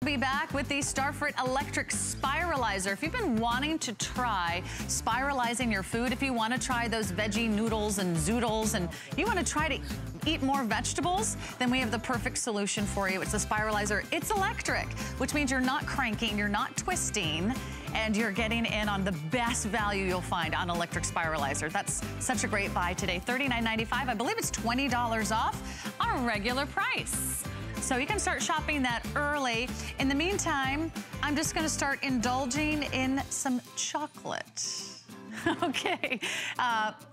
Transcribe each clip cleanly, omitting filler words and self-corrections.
Be back with the Starfruit electric spiralizer. If you've been wanting to try spiralizing your food, if you want to try those veggie noodles and zoodles and you want to try to eat more vegetables, then we have the perfect solution for you. It's a spiralizer. It's electric, which means you're not cranking, you're not twisting, and you're getting in on the best value you'll find on electric spiralizer. That's such a great buy today. $39.95. I believe it's $20 off on a regular price. So you can start shopping that early. In the meantime, I'm just gonna start indulging in some chocolate. Okay,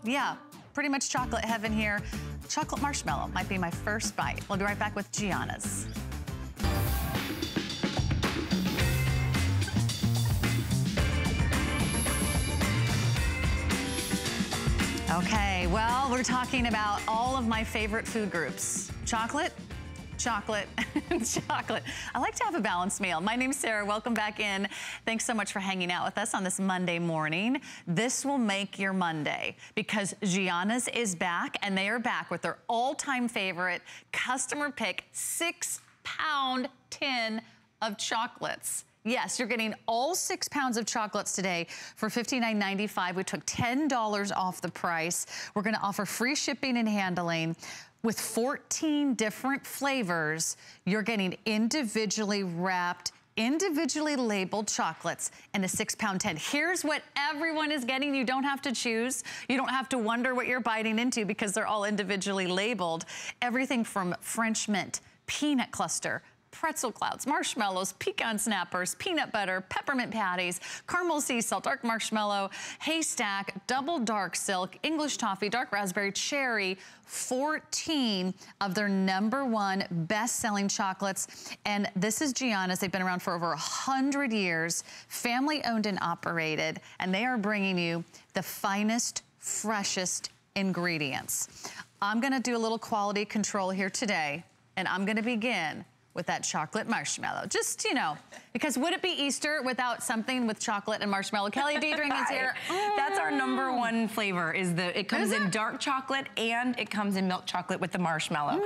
yeah, pretty much chocolate heaven here. Chocolate marshmallow might be my first bite. We'll be right back with Gianna's. Okay, well, we're talking about all of my favorite food groups. Chocolate, chocolate, and chocolate. I like to have a balanced meal. My name's Sarah, welcome back in. Thanks so much for hanging out with us on this Monday morning. This will make your Monday because Gianna's is back, and they are back with their all-time favorite customer pick 6-pound tin of chocolates. Yes, you're getting all 6 pounds of chocolates today for $59.95. We took $10 off the price. We're gonna offer free shipping and handling. With 14 different flavors, you're getting individually wrapped, individually labeled chocolates in a 6-pound tin. Here's what everyone is getting. You don't have to choose. You don't have to wonder what you're biting into because they're all individually labeled. Everything from French mint, peanut cluster, pretzel clouds, marshmallows, pecan snappers, peanut butter, peppermint patties, caramel sea salt, dark marshmallow, haystack, double dark silk, English toffee, dark raspberry, cherry, 14 of their #1 best-selling chocolates. And this is Gianna's. They've been around for over 100 years, family owned and operated, and they are bringing you the finest, freshest ingredients. I'm gonna do a little quality control here today, and I'm gonna begin with that chocolate marshmallow. Just, you know, because would it be Easter without something with chocolate and marshmallow? Kelly Diedring is here. That's our #1 flavor, it comes in dark chocolate and it comes in milk chocolate with the marshmallow.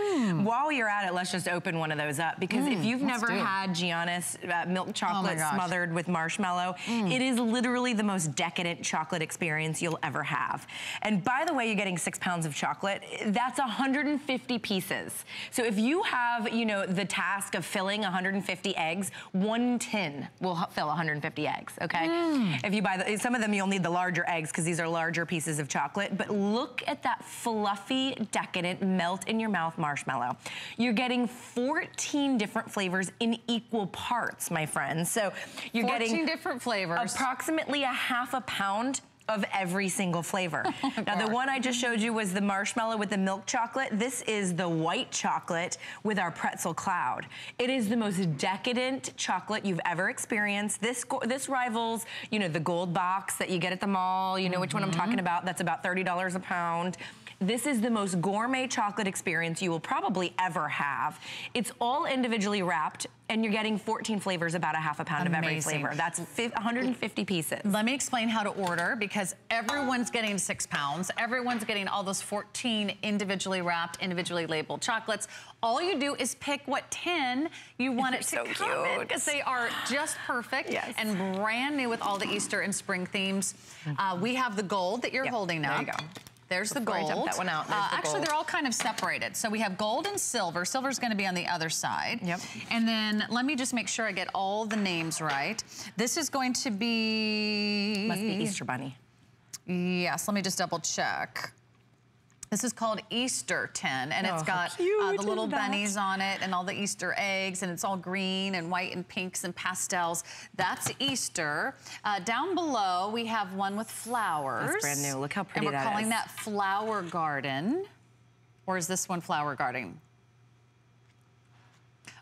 While you're at it, let's just open one of those up because if you've never had Gianna's milk chocolate smothered with marshmallow, it is literally the most decadent chocolate experience you'll ever have. And by the way, you're getting 6 pounds of chocolate. That's 150 pieces. So if you have, you know, the task of filling 150 eggs, 1 tin will fill 150 eggs, okay? If you buy some of them, you'll need the larger eggs because these are larger pieces of chocolate, but look at that fluffy, decadent, melt in your mouth marshmallow. You're getting 14 different flavors in equal parts, my friends. So you're 14 getting different flavors. Approximately a half a pound of every single flavor. Now the one I just showed you was the marshmallow with the milk chocolate. This is the white chocolate with our pretzel cloud. It is the most decadent chocolate you've ever experienced. This rivals, you know, the gold box that you get at the mall. You know which one I'm talking about. That's about $30 a pound. This is the most gourmet chocolate experience you will probably ever have. It's all individually wrapped, and you're getting 14 flavors, about a half a pound of every flavor. That's 150 pieces. Let me explain how to order because everyone's getting 6 pounds. Everyone's getting all those 14 individually wrapped, individually labeled chocolates. All you do is pick what tin you want it to come in because they are just perfect and brand new with all the Easter and spring themes. We have the gold that you're holding up. There you go. There's the gold. I dump that one out. Actually, they're all kind of separated. So we have gold and silver. Silver's gonna be on the other side. And then let me just make sure I get all the names right. This is going to be... Must be Easter Bunny. Yes, let me just double check. This is called Easter tin, and it's got the little bunnies on it and all the Easter eggs, and it's all green and white and pinks and pastels. That's Easter. Down below, we have one with flowers. That's brand new. Look how pretty that is. And we're calling that Flower Garden. Or is this one Flower Garden?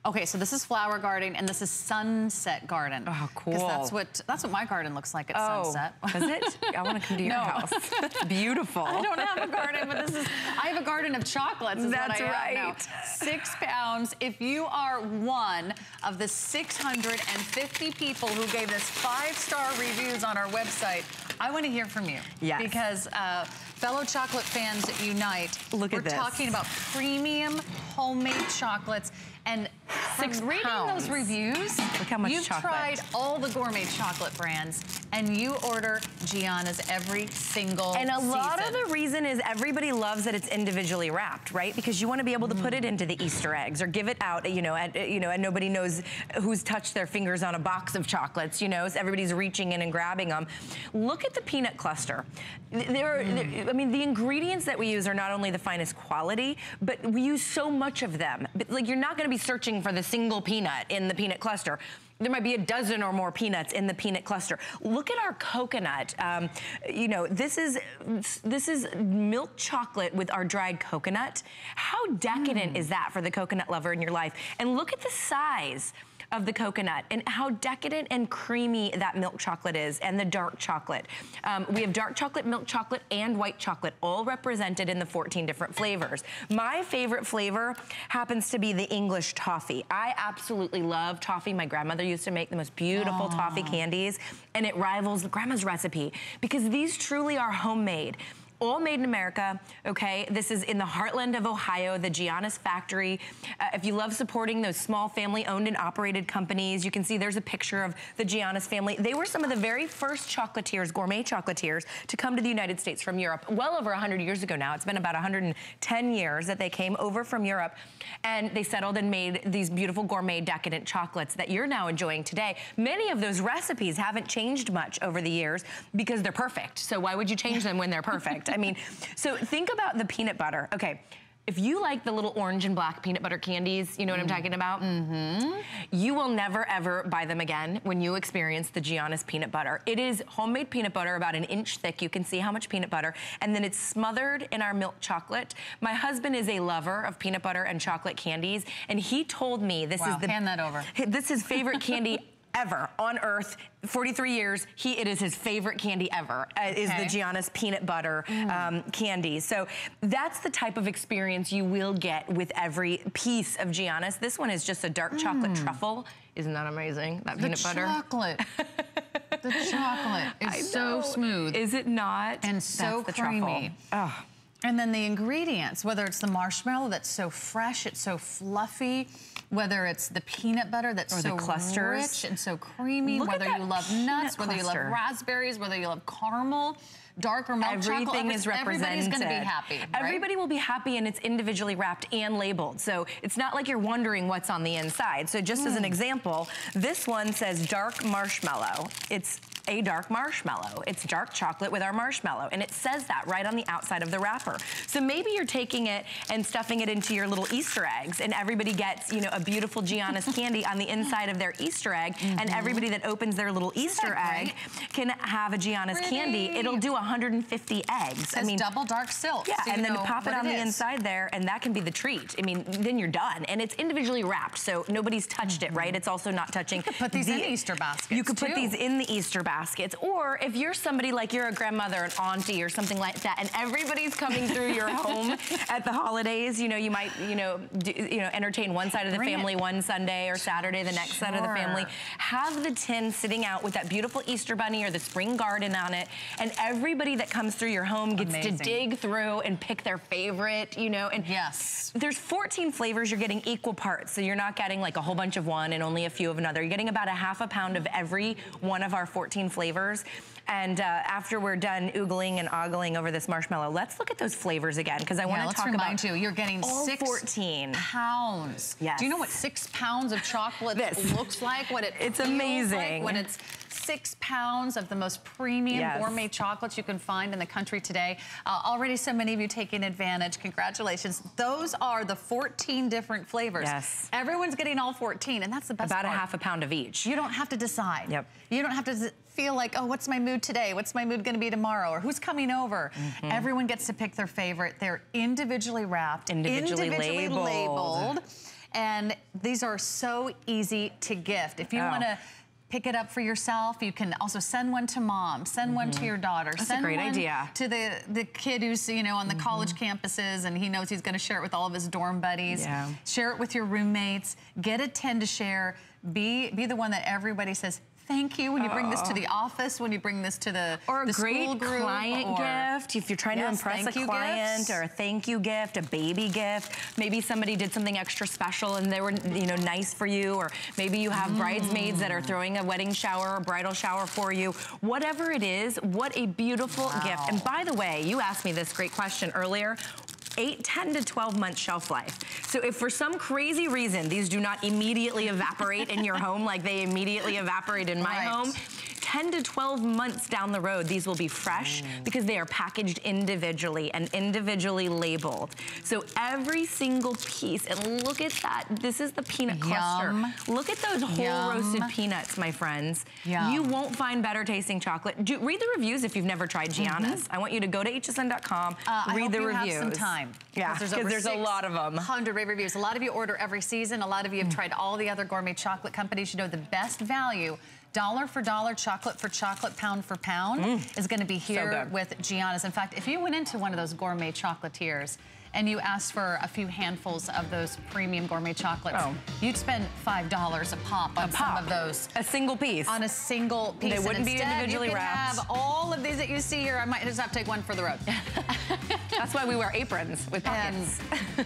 Okay, so this is Flower Garden, and this is Sunset Garden. Oh, cool. Because that's what my garden looks like at sunset. Does it? I want to come to your house. Beautiful. I don't have a garden, but I have a garden of chocolates is That's what I right. have now. 6 pounds. If you are one of the 650 people who gave us 5-star reviews on our website, I want to hear from you. Yes. Because fellow chocolate fans unite. Look at this. We're talking about premium homemade chocolates. And 6 From reading pounds. those reviews, look how much you've chocolate. tried all the gourmet chocolate brands, and you order Gianna's every single And a lot of season. the reason is everybody loves that it's individually wrapped, right? Because you want to be able to put it into the Easter eggs or give it out, and nobody knows who's touched their fingers on a box of chocolates, so everybody's reaching in and grabbing them. Look at the peanut cluster. I mean, the ingredients that we use are not only the finest quality, but we use so much of them. But, like, you're not going to be searching for the single peanut in the peanut cluster. There might be a dozen or more peanuts in the peanut cluster. Look at our coconut. This is milk chocolate with our dried coconut. How decadent is that for the coconut lover in your life? And look at the size of the coconut and how decadent and creamy that milk chocolate is, and the dark chocolate. We have dark chocolate, milk chocolate, and white chocolate, all represented in the 14 different flavors. My favorite flavor happens to be the English toffee. I absolutely love toffee. My grandmother used to make the most beautiful toffee candies, and it rivals Grandma's recipe because these truly are homemade. All made in America, okay? This is in the heartland of Ohio, the Gianna's factory. If you love supporting those small family-owned and operated companies, you can see there's a picture of the Gianna's family. They were some of the very first chocolatiers, gourmet chocolatiers, to come to the United States from Europe well over 100 years ago now. It's been about 110 years that they came over from Europe, and they settled and made these beautiful gourmet decadent chocolates that you're now enjoying today. Many of those recipes haven't changed much over the years because they're perfect. So why would you change them when they're perfect? I mean, so think about the peanut butter. Okay, if you like the little orange and black peanut butter candies, you know what I'm talking about? You will never ever buy them again when you experience the Gianna's peanut butter. It is homemade peanut butter, about 1 inch thick. You can see how much peanut butter. And then it's smothered in our milk chocolate. My husband is a lover of peanut butter and chocolate candies, and he told me this is the— hand that over. This is his favorite candy ever on earth. 43 years, it is his favorite candy ever, is the Gianna's peanut butter candy. So that's the type of experience you will get with every piece of Gianna's. This one is just a dark chocolate truffle. Isn't that amazing? That peanut butter. The chocolate is so smooth. Is it not? And so That's the creamy. Truffle. Oh. And then the ingredients, whether it's the marshmallow that's so fresh, it's so fluffy, whether it's the peanut butter that's so rich and so creamy, whether you love nuts, whether you love raspberries, whether you love caramel, dark or milk chocolate, everything is represented. Everybody's going to be happy, right? Everybody will be happy, and it's individually wrapped and labeled. So it's not like you're wondering what's on the inside. So just as an example, this one says dark marshmallow. It's a dark marshmallow. It's dark chocolate with our marshmallow, and it says that right on the outside of the wrapper. So maybe you're taking it and stuffing it into your little Easter eggs, and everybody gets, a beautiful Gianna's candy on the inside of their Easter egg, and everybody that opens their little Easter egg can have a Gianna's candy. It'll do 150 eggs. I mean, double dark silk. Yeah, so and then pop it on the inside there, and that can be the treat. I mean, then you're done, and it's individually wrapped, so nobody's touched it, right? It's also not touching. You could put these in Easter baskets. You could put these in the Easter baskets, or if you're somebody like you're a grandmother, an auntie, or something like that, and everybody's coming through your home at the holidays, you might, entertain one side of the family one Sunday or Saturday, the next side of the family. Have the tin sitting out with that beautiful Easter bunny or the spring garden on it, and everybody that comes through your home gets to dig through and pick their favorite, and there's 14 flavors. You're getting equal parts, so you're not getting like a whole bunch of one and only a few of another. You're getting about 1/2 pound of every one of our 14 flavors. And after we're done oogling and ogling over this marshmallow, let's look at those flavors again, because I want to talk about you're getting all 6 pounds. Yes. Do you know what 6 pounds of chocolate looks like? What it's amazing. Like when it's 6 pounds of the most premium gourmet chocolates you can find in the country today. Already so many of you taking advantage. Congratulations. Those are the 14 different flavors. Yes. Everyone's getting all 14, and that's the best part. About 1/2 pound of each. You don't have to decide. Yep. You don't have to feel like, oh, what's my mood today? What's my mood going to be tomorrow? Or who's coming over? Everyone gets to pick their favorite. They're individually wrapped, individually labeled. And these are so easy to gift. If you want to pick it up for yourself, you can also send one to mom, send one to your daughter. That's send a great one idea. to the kid who's, on the college campuses, and he knows he's going to share it with all of his dorm buddies. Share it with your roommates. Get a tin to share. Be the one that everybody says, thank you when you bring this to the office, when you bring this to the or a great school group, client gift if you're trying to impress a client, or a thank you gift, a baby gift. Maybe somebody did something extra special and they were, you know, nice for you, or maybe you have bridesmaids that are throwing a wedding shower or bridal shower for you. Whatever it is, what a beautiful gift. And by the way, you asked me this great question earlier. 10 to 12 month shelf life. So if for some crazy reason these do not immediately evaporate in your home like they immediately evaporate in my home, 10 to 12 months down the road, these will be fresh because they are packaged individually and individually labeled. So every single piece, and look at that. This is the peanut cluster. Look at those whole roasted peanuts, my friends. You won't find better tasting chocolate. Read the reviews if you've never tried Gianna's. I want you to go to hsn.com, read the reviews. Have some time. Yeah, because there's a lot of them. 100 rave reviews. A lot of you order every season. A lot of you have tried all the other gourmet chocolate companies. You know the best value, dollar for dollar, chocolate for chocolate, pound for pound, is going to be here with Gianna's. In fact, if you went into one of those gourmet chocolatiers and you asked for a few handfuls of those premium gourmet chocolates, you'd spend $5 a pop on some of those. A single piece. On a single piece. They wouldn't be individually wrapped. You can have all of these that you see here. I might just have to take one for the road. That's why we wear aprons with pockets.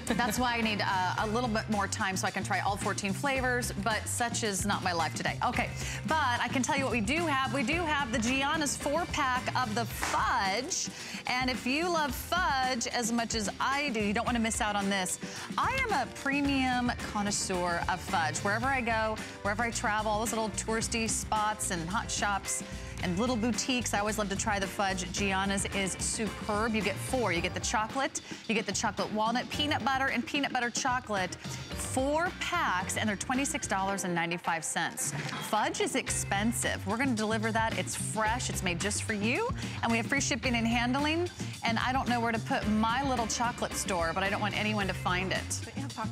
That's why I need a little bit more time so I can try all 14 flavors, but such is not my life today. Okay, but I can tell you what we do have. We do have the Gianna's 4-pack of the fudge. And if you love fudge as much as I do, you don't want to miss out on this. I am a premium connoisseur of fudge. Wherever I go, wherever I travel, all those little touristy spots and hot shops and little boutiques, I always love to try the fudge. Gianna's is superb. You get 4. You get the chocolate, you get the chocolate walnut, peanut butter, and peanut butter chocolate. 4 packs, and they're $26.95. Fudge is expensive. We're gonna deliver that. It's fresh, it's made just for you, and we have free shipping and handling. And I don't know where to put my little chocolate store, but I don't want anyone to find it.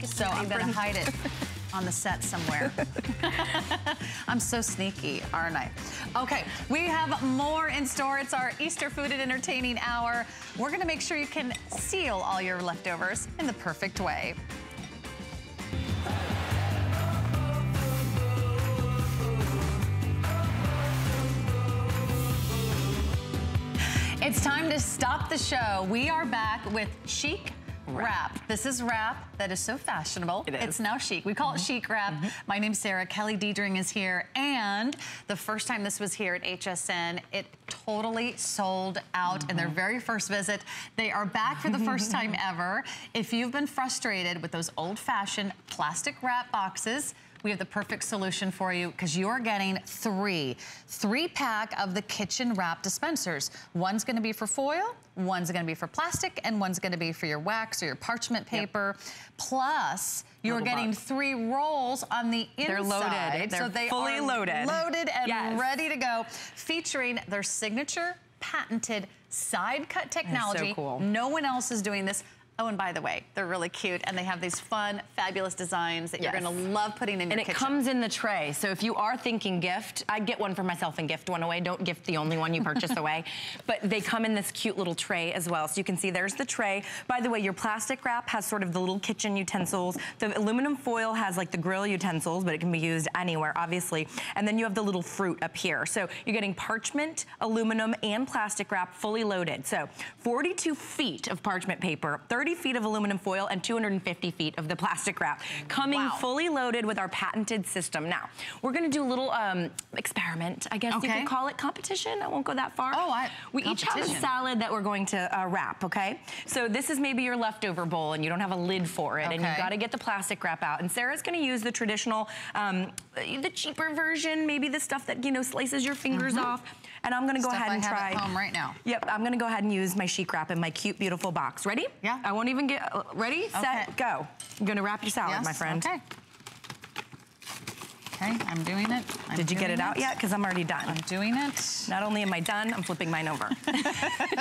So I'm gonna hide it on the set somewhere. I'm so sneaky, aren't I? Okay, we have more in store. It's our Easter Food and Entertaining Hour. We're gonna make sure you can seal all your leftovers in the perfect way. It's time to stop the show. We are back with Chic Wrap. This is wrap that is so fashionable. It is. It's now chic. We call it chic wrap. My name's Sarah. Kelly Diedring is here. And the first time this was here at HSN, it totally sold out in their very first visit. They are back for the first time ever. If you've been frustrated with those old-fashioned plastic wrap boxes, we have the perfect solution for you because you're getting 3-pack of the kitchen wrap dispensers. One's gonna be for foil, one's gonna be for plastic, and one's gonna be for your wax or your parchment paper. Plus, you're getting 3 rolls on the inside. They're loaded. So they fully are loaded. Loaded and ready to go, featuring their signature patented side cut technology. So cool. No one else is doing this. Oh, and by the way, they're really cute, and they have these fun, fabulous designs that you're gonna love putting in your kitchen. And it comes in the tray, so if you are thinking gift, I'd get one for myself and gift one away. Don't gift the only one you purchase away. But they come in this cute little tray as well, so you can see there's the tray. By the way, your plastic wrap has sort of the little kitchen utensils. The aluminum foil has like the grill utensils, but it can be used anywhere, obviously. And then you have the little fruit up here. So you're getting parchment, aluminum, and plastic wrap fully loaded. So 42 feet of parchment paper, 30 feet of aluminum foil, and 250 feet of the plastic wrap, coming fully loaded with our patented system. Now, we're gonna do a little experiment, I guess you could call it competition. I won't go that far. We each have a salad that we're going to wrap, okay? So this is maybe your leftover bowl and you don't have a lid for it, and you've gotta get the plastic wrap out. And Sarah's gonna use the traditional, the cheaper version, maybe the stuff that, you know, slices your fingers off. And I'm gonna go ahead and try. At home right now. Yep, I'm gonna go ahead and use my chic wrap in my cute, beautiful box. Ready? Yeah. I won't even get, ready, set, go. I'm gonna wrap your salad, my friend. Okay. Okay, I'm doing it. Did you get it out yet? Because I'm already done. I'm doing it. Not only am I done, I'm flipping mine over.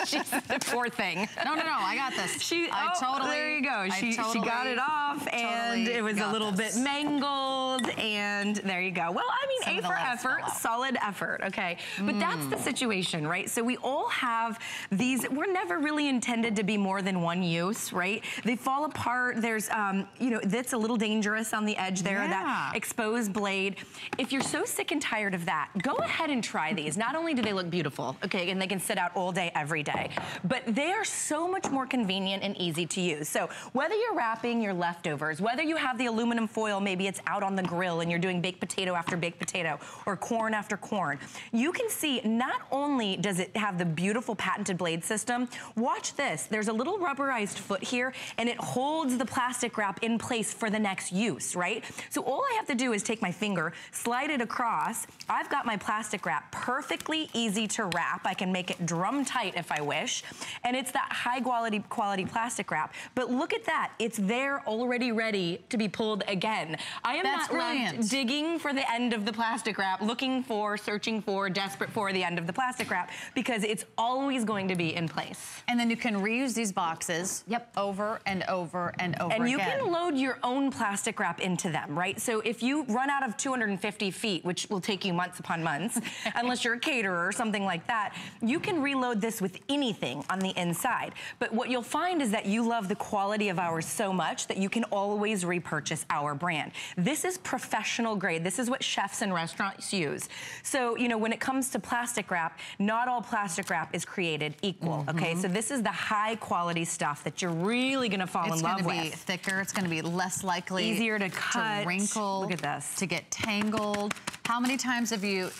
She's the poor thing. No, I got this. There you go. She got it off, and it was a little bit mangled, and there you go. Well, I mean, A for effort, solid effort, okay? But that's the situation, right? So we all have these, we're never really intended to be more than one use, right? They fall apart. There's, you know, that's a little dangerous on the edge there, that exposed blade. grade. If you're so sick and tired of that, go ahead and try these. Not only do they look beautiful, okay, and they can sit out all day, every day, but they are so much more convenient and easy to use. So whether you're wrapping your leftovers, whether you have the aluminum foil, maybe it's out on the grill and you're doing baked potato after baked potato or corn after corn, you can see not only does it have the beautiful patented blade system, watch this. There's a little rubberized foot here and it holds the plastic wrap in place for the next use, right? So all I have to do is take my finger, slide it across. I've got my plastic wrap perfectly easy to wrap. I can make it drum tight if I wish. And it's that high quality plastic wrap. But look at that. It's there already ready to be pulled again. I am not left digging for the end of the plastic wrap, looking for, searching for, desperate for the end of the plastic wrap, because it's always going to be in place. And then you can reuse these boxes over and over and over again. And you can load your own plastic wrap into them, right? So if you run out of 250 feet, which will take you months upon months, unless you're a caterer or something like that, you can reload this with anything on the inside. But what you'll find is that you love the quality of ours so much that you can always repurchase our brand. This is professional grade. This is what chefs and restaurants use. So, you know, when it comes to plastic wrap, not all plastic wrap is created equal, okay? So this is the high quality stuff that you're really gonna fall in love with. It's gonna be thicker, it's gonna be less likely easier to cut, to wrinkle, look at this, to get tangled. How many times have you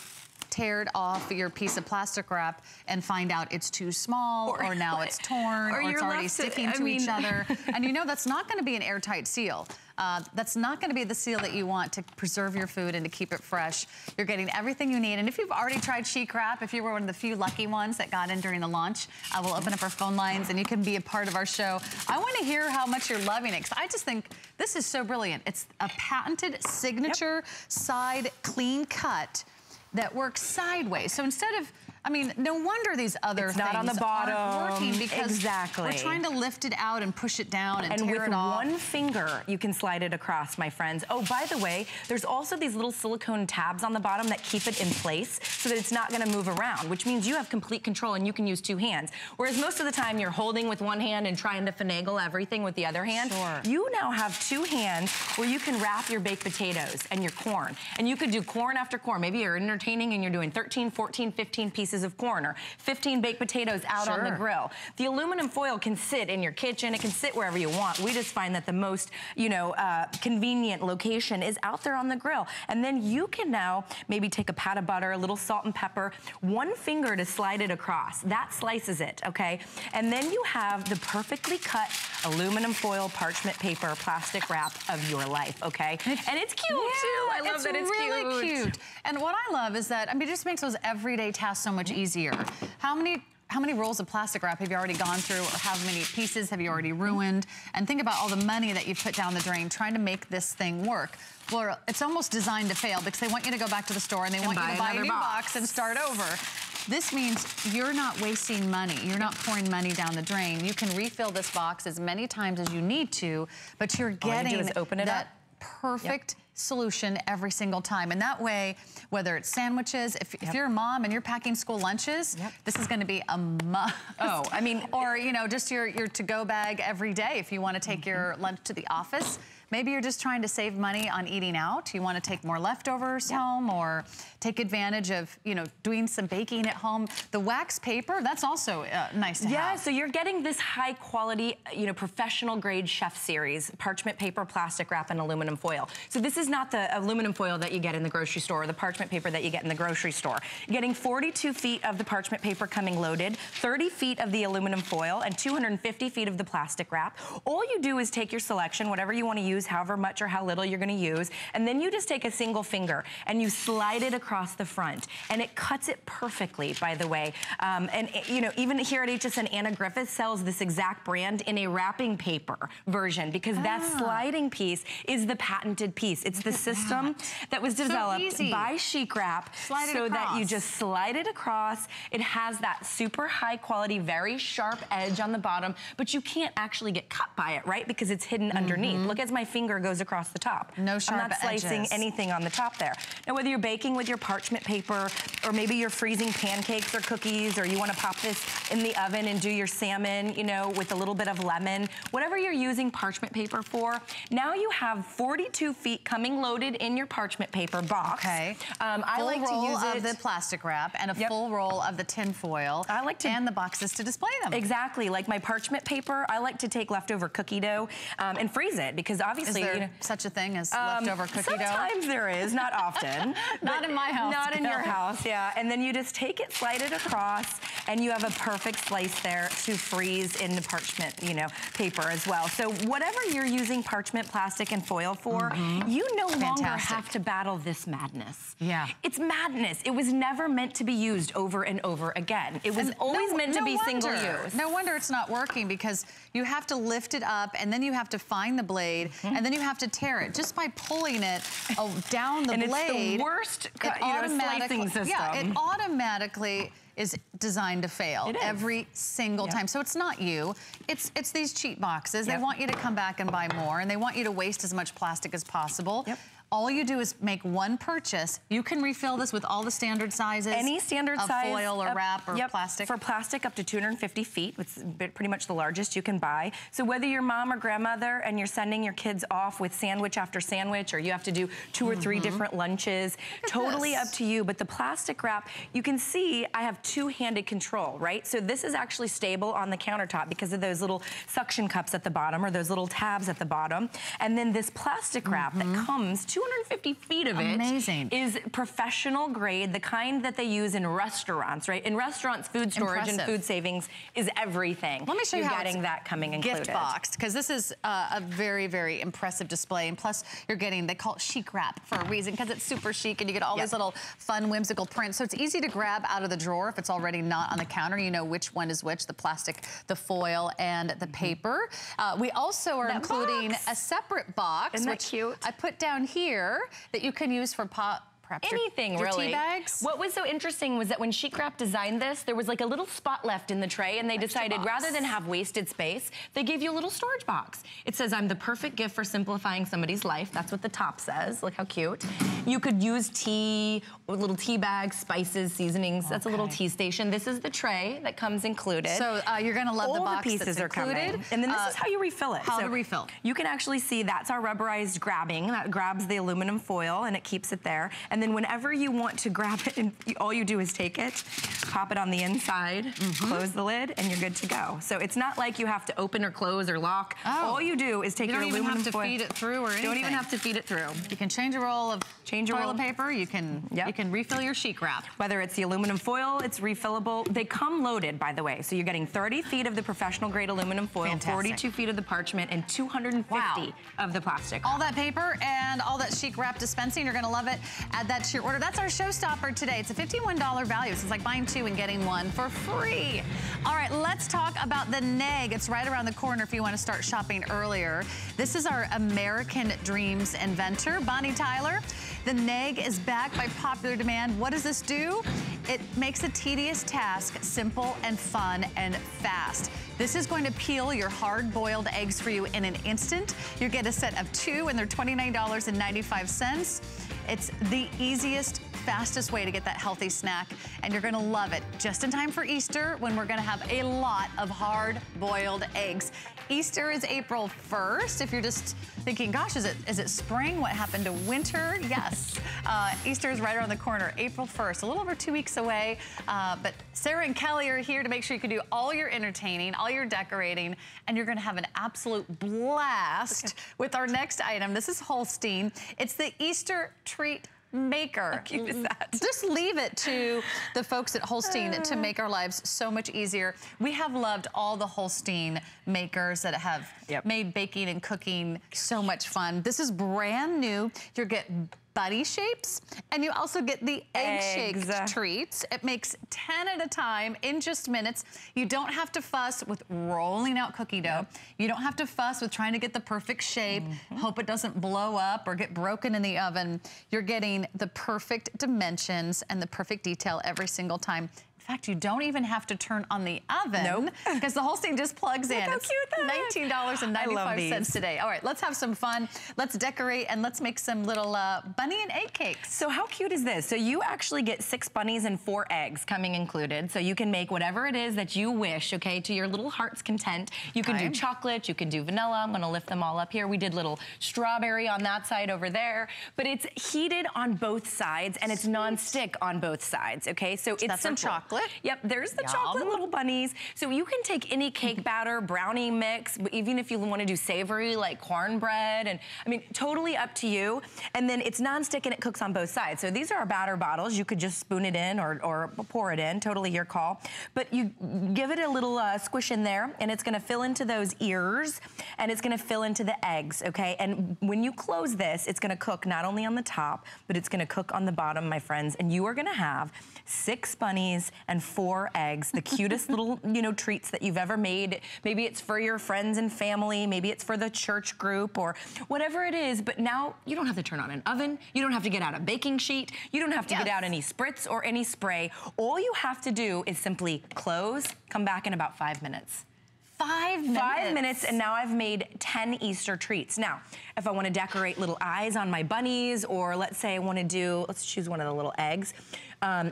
teared off your piece of plastic wrap and find out it's too small, or now it's torn, or it's already sticking to each other? And you know that's not gonna be an airtight seal. That's not gonna be the seal that you want to preserve your food and to keep it fresh. You're getting everything you need. And if you've already tried Chic Wrap, if you were one of the few lucky ones that got in during the launch, we'll open up our phone lines and you can be a part of our show. I wanna hear how much you're loving it, because I just think this is so brilliant. It's a patented signature side clean cut that works sideways. So instead of, I mean, no wonder these other things not on the bottom. aren't working, because we're trying to lift it out and push it down and tear it off. And with one finger, you can slide it across, my friends. Oh, by the way, there's also these little silicone tabs on the bottom that keep it in place so that it's not gonna move around, which means you have complete control and you can use two hands. Whereas most of the time you're holding with one hand and trying to finagle everything with the other hand. You now have two hands where you can wrap your baked potatoes and your corn. And you could do corn after corn. Maybe you're entertaining and you're doing 13, 14, 15 pieces of corn or 15 baked potatoes out on the grill. The aluminum foil can sit in your kitchen. It can sit wherever you want. We just find that the most, you know, convenient location is out there on the grill. And then you can now maybe take a pat of butter, a little salt and pepper, one finger to slide it across. That slices it, okay? And then you have the perfectly cut aluminum foil, parchment paper, plastic wrap of your life, okay? And it's cute too. I love that it's really cute. And what I love is that, I mean, it just makes those everyday tasks so much easier. How many rolls of plastic wrap have you already gone through, or how many pieces have you already ruined? And think about all the money that you've put down the drain trying to make this thing work. Well, it's almost designed to fail, because they want you to go back to the store and they want you to buy a new box and start over. This means you're not wasting money. You're not pouring money down the drain. You can refill this box as many times as you need to, but you're getting that perfect solution every single time. And that way, whether it's sandwiches, if you're a mom and you're packing school lunches, this is gonna be a must. Oh, I mean, or you know, just your to-go bag every day if you wanna take your lunch to the office. Maybe you're just trying to save money on eating out. You want to take more leftovers home, or take advantage of, you know, doing some baking at home. The wax paper, that's also nice to have. Yeah, so you're getting this high quality, you know, professional grade chef series, parchment paper, plastic wrap, and aluminum foil. So this is not the aluminum foil that you get in the grocery store, or the parchment paper that you get in the grocery store. You're getting 42 feet of the parchment paper coming loaded, 30 feet of the aluminum foil, and 250 feet of the plastic wrap. All you do is take your selection, whatever you want to use, however much or how little you're gonna use, and then you just take a single finger and you slide it across the front, and it cuts it perfectly, by the way. And you know, even here at HSN, Anna Griffith sells this exact brand in a wrapping paper version, because that sliding piece is the patented piece. It's the system that was developed by Chic Wrap, so that you just slide it across. It has that super high quality, very sharp edge on the bottom, but you can't actually get cut by it, right? Because it's hidden underneath. Look at my finger goes across the top. No sharp I'm not slicing edges. anything on the top there. Now, whether you're baking with your parchment paper, or maybe you're freezing pancakes or cookies, or you want to pop this in the oven and do your salmon, you know, with a little bit of lemon, whatever you're using parchment paper for, now you have 42 feet coming loaded in your parchment paper box. Okay. I like to use of the plastic wrap and a full roll of the tin foil. I like to, and the boxes to display them. Exactly. Like my parchment paper, I like to take leftover cookie dough and freeze it, because obviously, is there such a thing as leftover cookie dough? Sometimes there is, not often. Not in my house. Not in your house, yeah. And then you just take it, slide it across, and you have a perfect slice there to freeze in the parchment, you know, paper as well. So whatever you're using parchment, plastic, and foil for, you no longer have to battle this madness. Yeah. It's madness. It was never meant to be used over and over again. It was always meant to be single use. No wonder it's not working, because you have to lift it up, and then you have to find the blade, and then you have to tear it. Just by pulling it down the blade. It's the worst slicing system. Yeah, it automatically is designed to fail every single time. So it's not you, it's these cheap boxes. They want you to come back and buy more, and they want you to waste as much plastic as possible. All you do is make one purchase. You can refill this with all the standard sizes. Any standard size. Foil or wrap or plastic. For plastic, up to 250 feet. It's pretty much the largest you can buy. So whether you're mom or grandmother and you're sending your kids off with sandwich after sandwich, or you have to do 2 or 3 different lunches, totally up to you. But the plastic wrap, you can see I have two-handed control, right? So this is actually stable on the countertop because of those little suction cups at the bottom, or those little tabs at the bottom. And then this plastic wrap that comes, 250 feet of it is professional grade, the kind that they use in restaurants, right? In restaurants, food storage and food savings is everything. Let me show you how getting that coming included. Gift boxed, because this is a very, very impressive display. And plus, you're getting, they call it chic wrap for a reason, because it's super chic, and you get all these little fun, whimsical prints. So it's easy to grab out of the drawer if it's already not on the counter. You know which one is which, the plastic, the foil, and the paper. We also are including a separate box, Isn't that which cute? I put down here, that you can use for perhaps anything, your really. tea bags. What was so interesting was that when Chic Wrap designed this, there was like a little spot left in the tray, and they decided rather than have wasted space, they gave you a little storage box. It says, I'm the perfect gift for simplifying somebody's life. That's what the top says. Look how cute. You could use tea, or little tea bags, spices, seasonings. That's a little tea station. This is the tray that comes included. So you're gonna love the box pieces that's are included. Coming. And then this is how you refill it. How to refill. You can actually see that's our rubberized grabbing. That grabs the aluminum foil and it keeps it there. And then whenever you want to grab it, and all you do is take it, pop it on the inside, close the lid, and you're good to go. So it's not like you have to open or close or lock. All you do is take your aluminum foil. You don't even have to feed it through or anything. Don't even have to feed it through. You can change a roll of toilet paper. You can refill your Chic Wrap. Whether it's the aluminum foil, it's refillable. They come loaded, by the way. So you're getting 30 feet of the professional grade aluminum foil, 42 feet of the parchment, and 250 of the plastic. All that paper and all that Chic Wrap dispensing, you're gonna love it. Add that to your order. That's our showstopper today. It's a $51 value. So it's like buying 2 and getting 1 for free. All right, let's talk about the Neg. It's right around the corner if you want to start shopping earlier. This is our American Dreams inventor, Bonnie Tyler. The Neg is back by popular demand. What does this do? It makes a tedious task simple and fun and fast. This is going to peel your hard-boiled eggs for you in an instant. You get a set of 2 and they're $29.95. It's the easiest, fastest way to get that healthy snack, and you're gonna love it. Just in time for Easter, when we're gonna have a lot of hard-boiled eggs. Easter is April 1st. If you're just thinking, gosh, is it spring? What happened to winter? Yes. Easter is right around the corner, April 1st, a little over 2 weeks away. But Sarah and Kelly are here to make sure you can do all your entertaining, all your decorating, and you're gonna have an absolute blast with our next item. This is Holstein. It's the Easter treat maker. How cute is that? Just leave it to the folks at Holstein to make our lives so much easier. We have loved all the Holstein makers that have made baking and cooking so much fun. This is brand new. You get buddy shapes, and you also get the egg-shaped treats. It makes 10 at a time in just minutes. You don't have to fuss with rolling out cookie dough. You don't have to fuss with trying to get the perfect shape, hope it doesn't blow up or get broken in the oven. You're getting the perfect dimensions and the perfect detail every single time. fact, you don't even have to turn on the oven. Nope. Because the whole thing just plugs in. How cute that is. $19.95 today. All right, let's have some fun. Let's decorate and let's make some little bunny and egg cakes. So how cute is this? So you actually get 6 bunnies and 4 eggs coming included. So you can make whatever it is that you wish, okay, to your little heart's content. You can do chocolate, you can do vanilla. I'm gonna lift them all up here. We did little strawberry on that side over there. But it's heated on both sides and it's non-stick on both sides, okay? So it's That's simple. Our chocolate. Yep, there's the chocolate little bunnies. So you can take any cake batter, brownie mix, even if you want to do savory like cornbread, and I mean, totally up to you. And then it's non-stick and it cooks on both sides. So these are our batter bottles. You could just spoon it in or pour it in, totally your call. But you give it a little squish in there and it's gonna fill into those ears and it's gonna fill into the eggs, okay? And when you close this, it's gonna cook not only on the top, but it's gonna cook on the bottom, my friends, and you are gonna have 6 bunnies and 4 eggs, the cutest little, treats that you've ever made. Maybe it's for your friends and family, maybe it's for the church group or whatever it is, but now you don't have to turn on an oven, you don't have to get out a baking sheet, you don't have to get out any spritz or any spray. All you have to do is simply close, come back in about 5 minutes. 5 minutes. 5 minutes, and now I've made 10 Easter treats. Now, if I want to decorate little eyes on my bunnies, or let's say I want to do, let's choose one of the little eggs.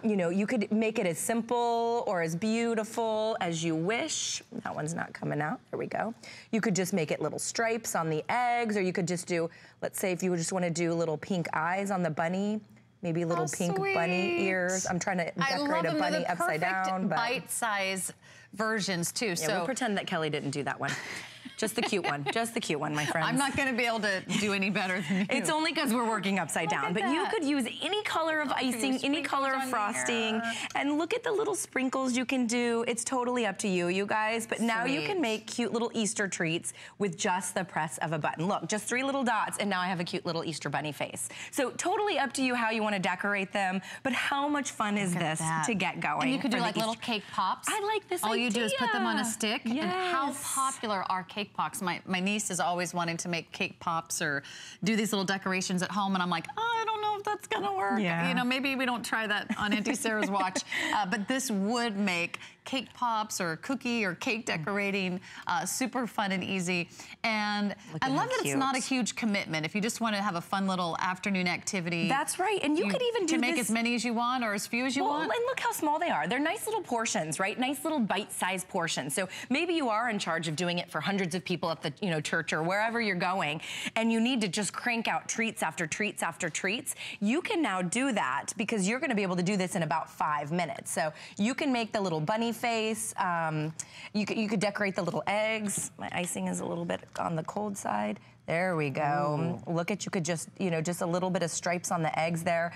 You could make it as simple or as beautiful as you wish. That one's not coming out. There we go. You could just make it little stripes on the eggs, or you could just do, let's say if you just want to do little pink eyes on the bunny, maybe little pink bunny ears. I'm trying to decorate a bunny upside down. But bite-size versions too. Yeah, so we'll pretend that Kelly didn't do that one. Just the cute one. Just the cute one, my friends. I'm not going to be able to do any better than you. It's only because we're working upside down. But you could use any color of icing, any color of frosting. And look at the little sprinkles you can do. It's totally up to you, you guys. But now you can make cute little Easter treats with just the press of a button. Look, just 3 little dots, and now I have a cute little Easter bunny face. So totally up to you how you want to decorate them. But how much fun is this to get going? And you could do like little cake pops. I like this All idea. you do is put them on a stick. Yes. And how popular are cake pops? My niece is always wanting to make cake pops or do these little decorations at home, and I'm like, oh, I don't know if that's gonna work. Yeah. Maybe we don't try that on Auntie Sarah's watch. But this would make cake pops or cookie or cake decorating super fun and easy. And I love that it's not a huge commitment. If you just want to have a fun little afternoon activity. That's right. And you could even do make as many as you want or as few as you want. And look how small they are. They're nice little portions, right? Nice little bite-sized portions. So maybe you are in charge of doing it for hundreds of people at the church or wherever you're going, and you need to just crank out treats after treats after treats. You can now do that because you're going to be able to do this in about 5 minutes. So you can make the little bunny face. You could decorate the little eggs. My icing is a little bit on the cold side. There we go. Ooh. Look at, you could just, just a little bit of stripes on the eggs there.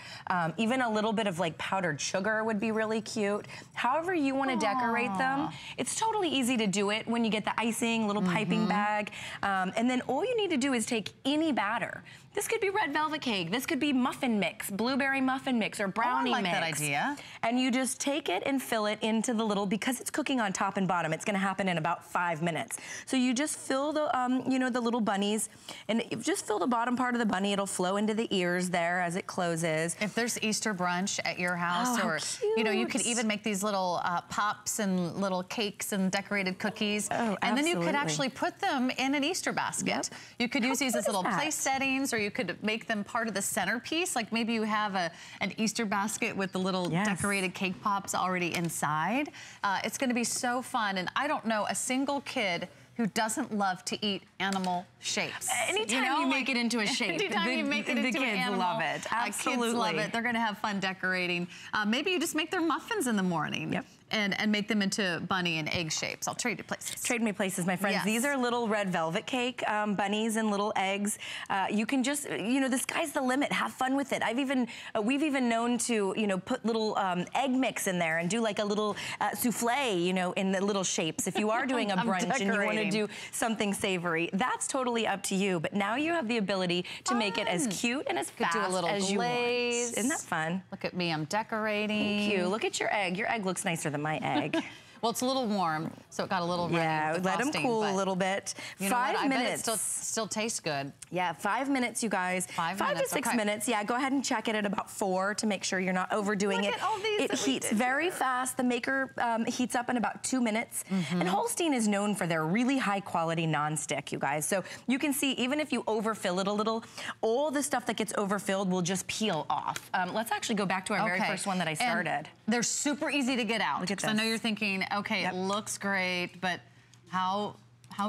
Even a little bit of like powdered sugar would be really cute. However you want to decorate them, it's totally easy to do it when you get the icing, little piping bag. And then all you need to do is take any batter. This could be red velvet cake. This could be muffin mix, blueberry muffin mix, or brownie mix. I like that idea. And you just take it and fill it into the little, because it's cooking on top and bottom, it's gonna happen in about 5 minutes. So you just fill the, the little bunnies, and just fill the bottom part of the bunny. It'll flow into the ears there as it closes. If there's Easter brunch at your house, or you could even make these little pops and little cakes and decorated cookies. And then you could actually put them in an Easter basket. You could use these as little place settings, or you could make them part of the centerpiece. Like maybe you have an Easter basket with the little decorated cake pops already inside. It's going to be so fun, and I don't know a single kid who doesn't love to eat animal shapes. Anytime you make it into a shape, anytime you make it into an animal, love it. Absolutely. Kids love it. They're gonna have fun decorating. Maybe you just make their muffins in the morning. And make them into bunny and egg shapes. I'll trade you places. Trade me places, my friends. These are little red velvet cake bunnies and little eggs. You can just, the sky's the limit. Have fun with it. We've even known to, put little egg mix in there and do like a little souffle, in the little shapes. If you are doing a brunch and you want to do something savory, that's totally up to you. But now you have the ability to make it as cute and as fast as you want. Isn't that fun? Look at me, I'm decorating. Thank you. Look at your egg. Your egg looks nicer than my egg. Well, it's a little warm, so it got a little runny. Yeah, with the let them frosting, cool a little bit. You know 5 minutes. I bet it still tastes good. Yeah, 5 minutes, you guys. 5 to 6 minutes. Yeah, go ahead and check it at about 4 to make sure you're not overdoing it. Look at all these it heats very fast. The maker heats up in about 2 minutes. And Holstein is known for their really high quality nonstick, you guys. So you can see, even if you overfill it a little, all the stuff that gets overfilled will just peel off. Let's actually go back to our very first one that I started. And they're super easy to get out. Look at this. I know you're thinking, okay, it looks great, but how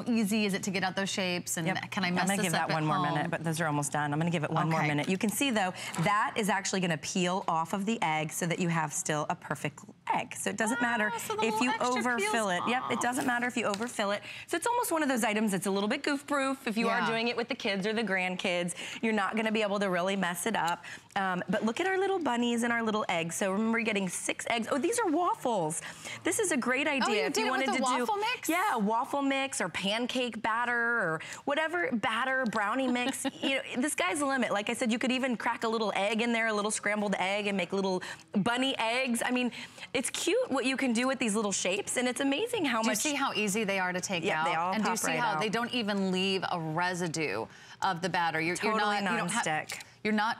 easy is it to get out those shapes, and can I mess this up at home? I'm gonna give that one more minute, but those are almost done. I'm gonna give it one more minute. You can see though, that is actually gonna peel off of the egg so that you have still a perfect egg. So it doesn't matter if you overfill it. Yep, it doesn't matter if you overfill it. So it's almost one of those items that's a little bit goof-proof. If you are doing it with the kids or the grandkids, you're not gonna be able to really mess it up. But look at our little bunnies and our little eggs. So remember, getting 6 eggs. Oh, these are waffles. This is a great idea. If you wanted to do waffle mix? Yeah, waffle mix or pancake batter or whatever batter, brownie mix. You know, the sky's the limit. Like I said, you could even crack a little egg in there, a little scrambled egg, and make little bunny eggs. I mean, it's cute what you can do with these little shapes, and it's amazing how much. Do you see how easy they are to take out? They all and do you pop see right how out. they don't even leave a residue of the batter? Totally non-stick. You're not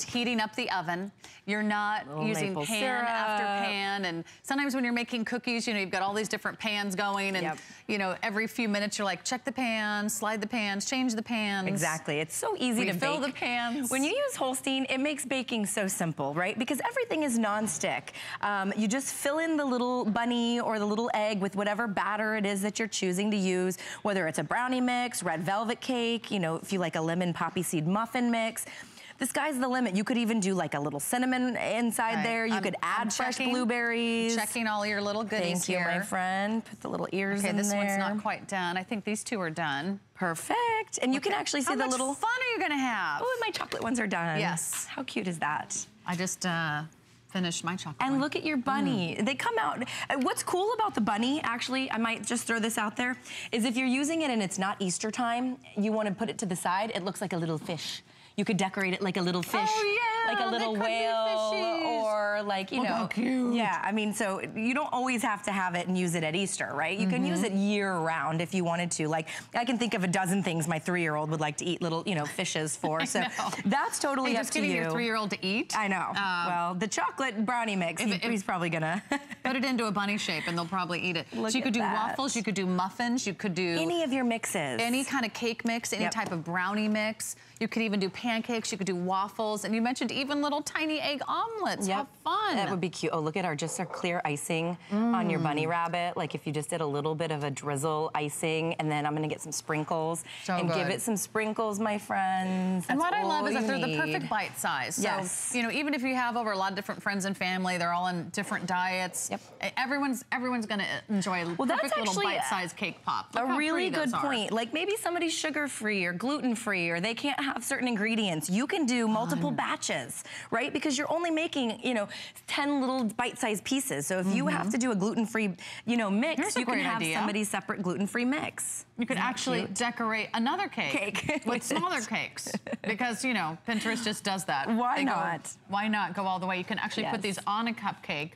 heating up the oven. You're not using pan after pan. And sometimes when you're making cookies, you know, you've got all these different pans going, and you know, every few minutes you're like, check the pans, slide the pans, change the pans. Exactly. It's so easy to fill the pans. When you use Holstein, it makes baking so simple, right? Because everything is non-stick. You just fill in the little bunny or the little egg with whatever batter it is that you're choosing to use, whether it's a brownie mix, red velvet cake, you know, if you like a lemon poppy seed muffin mix. The sky's the limit. You could even do like a little cinnamon inside there. You could add fresh blueberries. Checking all your little goodies here. Thank you, my friend. Put the little ears in there. This one's not quite done. I think these 2 are done. Perfect. And you can actually see the little... How much fun are you gonna have? Oh, my chocolate ones are done. Yes. How cute is that? I just finished my chocolate And one. look at your bunny. They come out. What's cool about the bunny, actually, I might just throw this out there, is if you're using it and it's not Easter time, you want to put it to the side, it looks like a little fish. You could decorate it like a little fish, like a little whale, or like, you know. How cute. Yeah, I mean, so you don't always have to have it and use it at Easter, right? You can use it year round if you wanted to. Like, I can think of a dozen things my 3-year-old would like to eat little, you know, fishes for. So that's totally up to you. Just giving your 3-year-old to eat? I know. Well, the chocolate brownie mix, he's probably gonna put it into a bunny shape and they'll probably eat it. So you could do waffles, you could do muffins, you could do any of your mixes. Any kind of cake mix, any type of brownie mix. You could even do pancakes, you could do waffles, and you mentioned even little tiny egg omelets. Have fun. That would be cute. Oh, look at our just our clear icing on your bunny rabbit. Like if you just did a little bit of a drizzle icing, and then I'm gonna get some sprinkles and give it some sprinkles, my friends. And what I love is that they're the perfect bite size. So, you know, even if you have over a lot of different friends and family, they're all in different diets. Everyone's gonna enjoy a perfect little bite-sized cake pop. Look a really good point. Like maybe somebody's sugar-free or gluten-free, or they can't have certain ingredients. You can do multiple batches, right? Because you're only making, you know, 10 little bite-sized pieces. So if you have to do a gluten-free, you know, mix, you can have somebody's separate gluten-free mix. You could actually decorate another cake with smaller cakes, because, you know, Pinterest just does that. Why not? Why not go all the way? You can actually put these on a cupcake.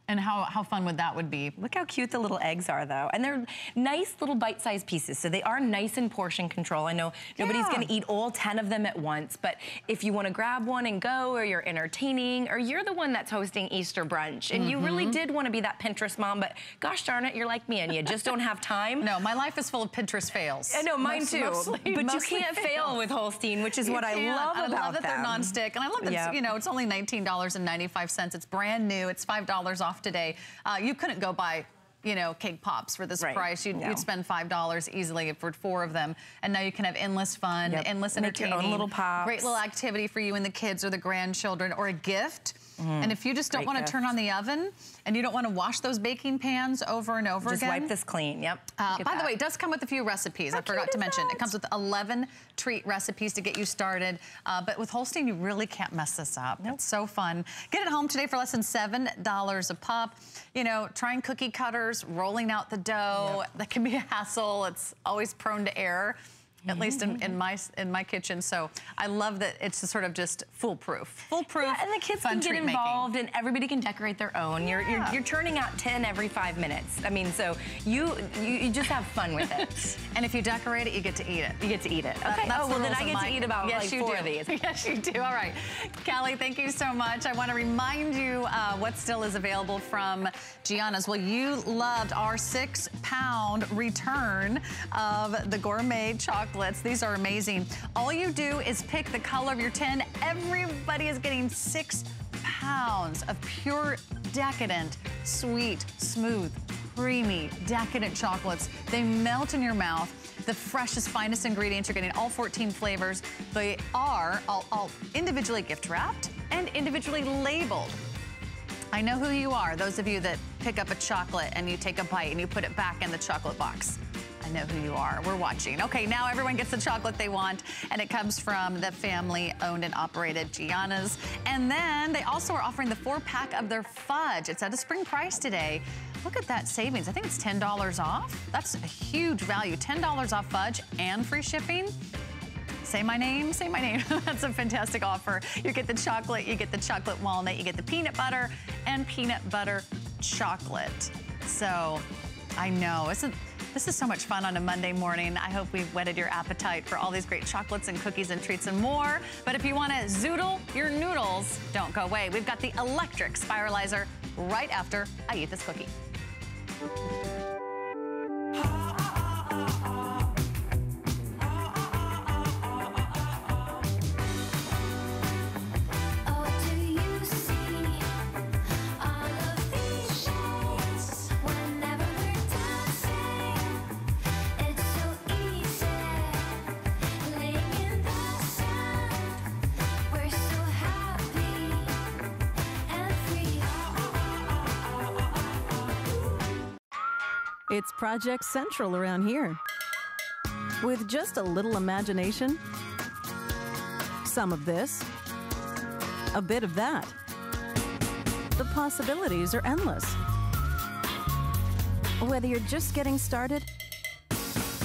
And how fun would that would be? Look how cute the little eggs are, though. And they're nice little bite-sized pieces, so they are nice in portion control. I know nobody's gonna eat all 10 of them at once, but if you wanna grab one and go, or you're entertaining, or you're the one that's hosting Easter brunch, and you really did wanna be that Pinterest mom, but gosh darn it, you're like me and you just don't have time. No, my life is full of Pinterest fails. I know, mine too. But you can't fail with Holstein, which is what I love about them. I love that they're nonstick, and I love that, you know, it's only $19.95. It's brand new, it's $5 off today. You couldn't go buy, you know, cake pops for this price. You'd spend $5 easily for 4 of them. And now you can have endless fun, endless entertaining. Your own little pops. Great little activity for you and the kids or the grandchildren, or a gift. And if you just don't want to turn on the oven and you don't want to wash those baking pans over and over again. Just wipe this clean, By the way, it does come with a few recipes. I forgot to mention. It comes with 11 treat recipes to get you started. But with Holstein, you really can't mess this up. It's so fun. Get it home today for less than $7 a pop. You know, trying cookie cutters, rolling out the dough, that can be a hassle. It's always prone to error. at least in my kitchen. So I love that it's sort of just foolproof. Yeah, and the kids can get involved, and everybody can decorate their own. You're turning out 10 every 5 minutes. I mean, so you just have fun with it. And if you decorate it, you get to eat it. You get to eat it. Okay. Well, then I get to eat about like 4 of these. Yes, you do. All right. Callie, thank you so much. I want to remind you what still is available from Gianna's. Well, you loved our 6-pound return of the gourmet chocolates. These are amazing. All you do is pick the color of your tin. Everybody is getting 6 pounds of pure, decadent, sweet, smooth, creamy, decadent chocolates. They melt in your mouth. The freshest, finest ingredients. You're getting all 14 flavors. They are all individually gift wrapped and individually labeled. I know who you are, those of you that pick up a chocolate and you take a bite and you put it back in the chocolate box. I know who you are. We're watching. Okay, now everyone gets the chocolate they want, and it comes from the family-owned and operated Gianna's. And then they also are offering the 4-pack of their fudge. It's at a spring price today. Look at that savings. I think it's $10 off. That's a huge value. $10 off fudge and free shipping. Say my name, say my name. That's a fantastic offer. You get the chocolate, you get the chocolate walnut, you get the peanut butter and peanut butter chocolate. So I know, this is so much fun on a Monday morning. I hope we've whetted your appetite for all these great chocolates and cookies and treats and more. But if you want to zoodle your noodles, don't go away. We've got the electric spiralizer right after I eat this cookie. It's Project Central around here. With just a little imagination, some of this, a bit of that. The possibilities are endless. Whether you're just getting started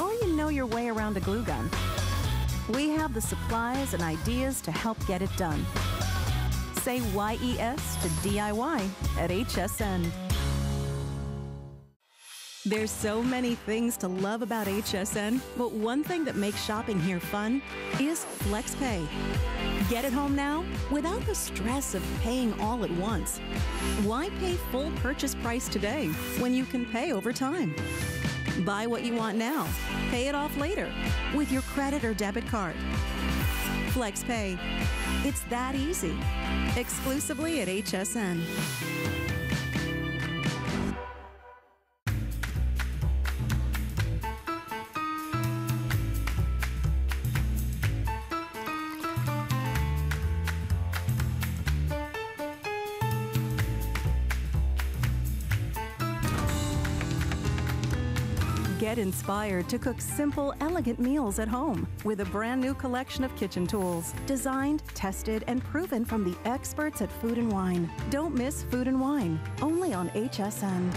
or you know your way around a glue gun, we have the supplies and ideas to help get it done. Say YES to DIY at HSN. There's so many things to love about HSN, but one thing that makes shopping here fun is FlexPay. Get it home now without the stress of paying all at once. Why pay full purchase price today when you can pay over time? Buy what you want now, pay it off later with your credit or debit card. FlexPay. It's that easy. Exclusively at HSN. Get inspired to cook simple, elegant meals at home with a brand new collection of kitchen tools, designed, tested, and proven from the experts at Food & Wine. Don't miss Food & Wine, only on HSN.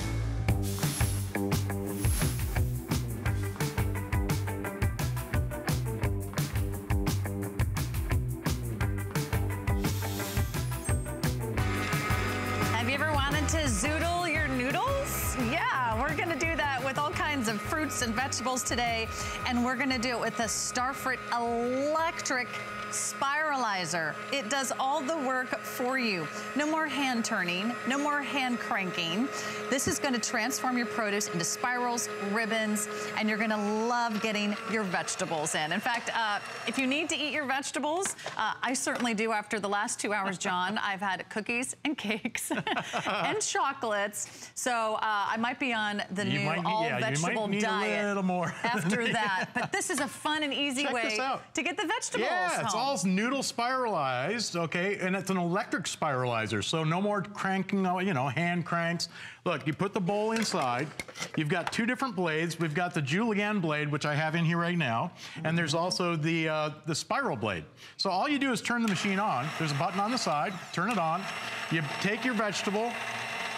Have you ever wanted to zoodle your noodles? Yeah, we're gonna do that with all kinds of fruits and vegetables today, and we're gonna do it with the Starfruit electric spiralizer. It does all the work for you. No more hand turning, no more hand cranking. This is gonna transform your produce into spirals, ribbons, and you're gonna love getting your vegetables in. In fact, if you need to eat your vegetables, I certainly do after the last 2 hours, John. I've had cookies and cakes and chocolates. So I might be on the new all-vegetable diet a little more after that. But this is a fun and easy way to get the vegetables home. It's all noodle spiralized, okay? And it's an electric spiralizer, so no more cranking, you know, hand cranks. Look, you put the bowl inside. You've got 2 different blades. We've got the julienne blade, which I have in here right now, and there's also the spiral blade. So all you do is turn the machine on. There's a button on the side. Turn it on. You take your vegetable,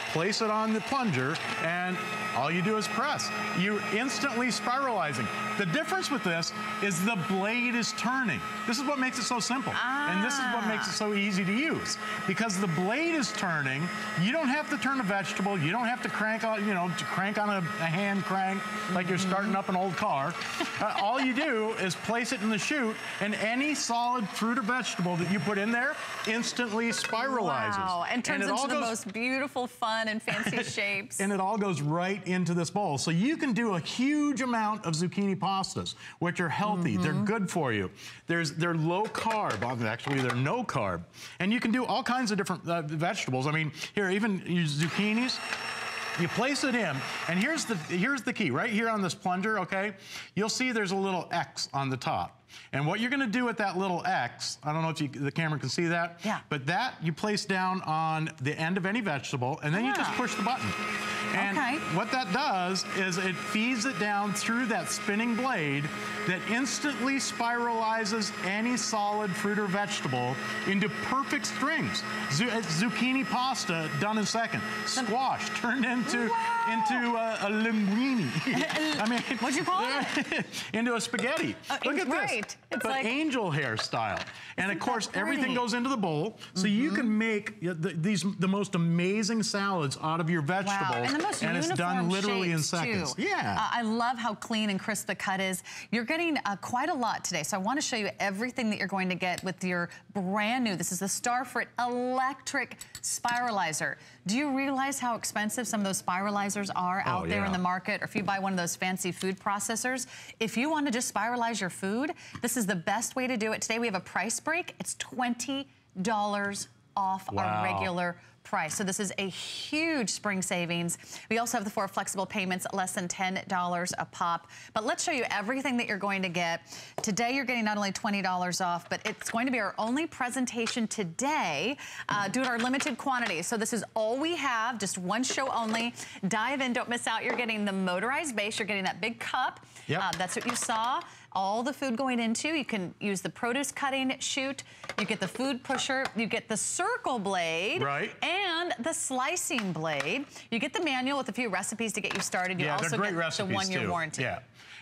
place it on the plunger, and all you do is press. You're instantly spiralizing. The difference with this is the blade is turning. This is what makes it so simple. And this is what makes it so easy to use. Because the blade is turning, you don't have to turn a vegetable, you don't have to crank on, to crank on a hand crank like you're starting up an old car. All you do is place it in the chute, and any solid fruit or vegetable that you put in there instantly spiralizes. Wow, and turns into the most beautiful, fun, and fancy shapes. And it all goes right into this bowl. So you can do a huge amount of zucchini pastas, which are healthy, they're good for you. They're low carb, actually they're no carb. And you can do all kinds of different vegetables. I mean, here, even zucchinis, you place it in, and here's the key. Right here on this plunger, okay, you'll see there's a little X on the top. And what you're gonna do with that little X, I don't know if the camera can see that, but that you place down on the end of any vegetable, and then you just push the button. And what that does is it feeds it down through that spinning blade that instantly spiralizes any solid fruit or vegetable into perfect strings. Zucchini pasta done in seconds. Squash turned into a linguine. I mean, what'd you call it? Into a spaghetti. Look at this. It's like angel hair style. And of course, everything goes into the bowl, so you can make the most amazing salads out of your vegetables. Wow. And the most it's done literally in seconds. Too. I love how clean and crisp the cut is. You're getting quite a lot today, so I want to show you everything that you're going to get with your brand new, this is the Starfruit electric spiralizer. Do you realize how expensive some of those spiralizers are out there in the market, or if you buy one of those fancy food processors? If you want to just spiralize your food, this is the best way to do it. Today we have a price break. It's $20 off our regular price. So this is a huge spring savings. We also have the 4 flexible payments, less than $10 a pop. But let's show you everything that you're going to get. Today you're getting not only $20 off, but it's going to be our only presentation today due to our limited quantity. So this is all we have, just one show only. Dive in, don't miss out. You're getting the motorized base. You're getting that big cup. That's what you saw. All the food going into. You can use the produce cutting chute. You get the food pusher. You get the circle blade. And the slicing blade. You get the manual with a few recipes to get you started. You also get the 1-year warranty.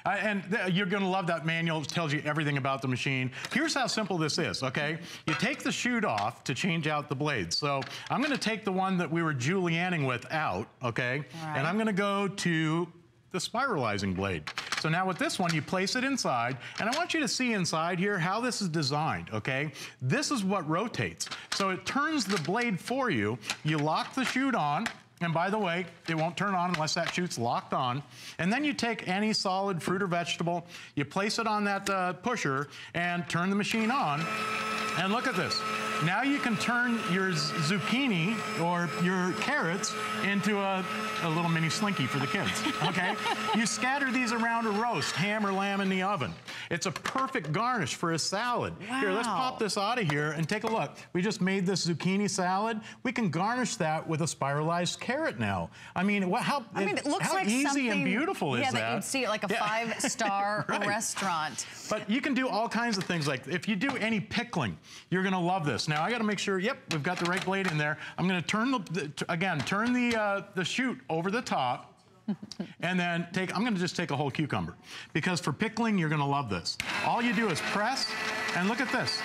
And you're gonna love that manual. It tells you everything about the machine. Here's how simple this is, okay? You take the chute off to change out the blades. So I'm gonna take the one that we were julienning with out, okay? And I'm gonna go to the spiralizing blade. So now with this one, you place it inside, and I want you to see inside here how this is designed, okay? This is what rotates. So it turns the blade for you. You lock the chute on, and by the way, it won't turn on unless that chute's locked on. And then you take any solid fruit or vegetable, you place it on that pusher, and turn the machine on. And look at this. Now you can turn your zucchini or your carrots into a little mini slinky for the kids, okay? You scatter these around a roast, ham or lamb in the oven. It's a perfect garnish for a salad. Here, let's pop this out of here and take a look. We just made this zucchini salad. We can garnish that with a spiralized carrot now. I mean, it looks how like easy and beautiful is that? Yeah, that you'd see at like a 5-star restaurant. But you can do all kinds of things. Like if you do any pickling, you're gonna love this. Now I gotta make sure, we've got the right blade in there. I'm gonna turn turn the chute over the top. And then I'm gonna just take a whole cucumber, because for pickling, you're gonna love this. All you do is press, and look at this.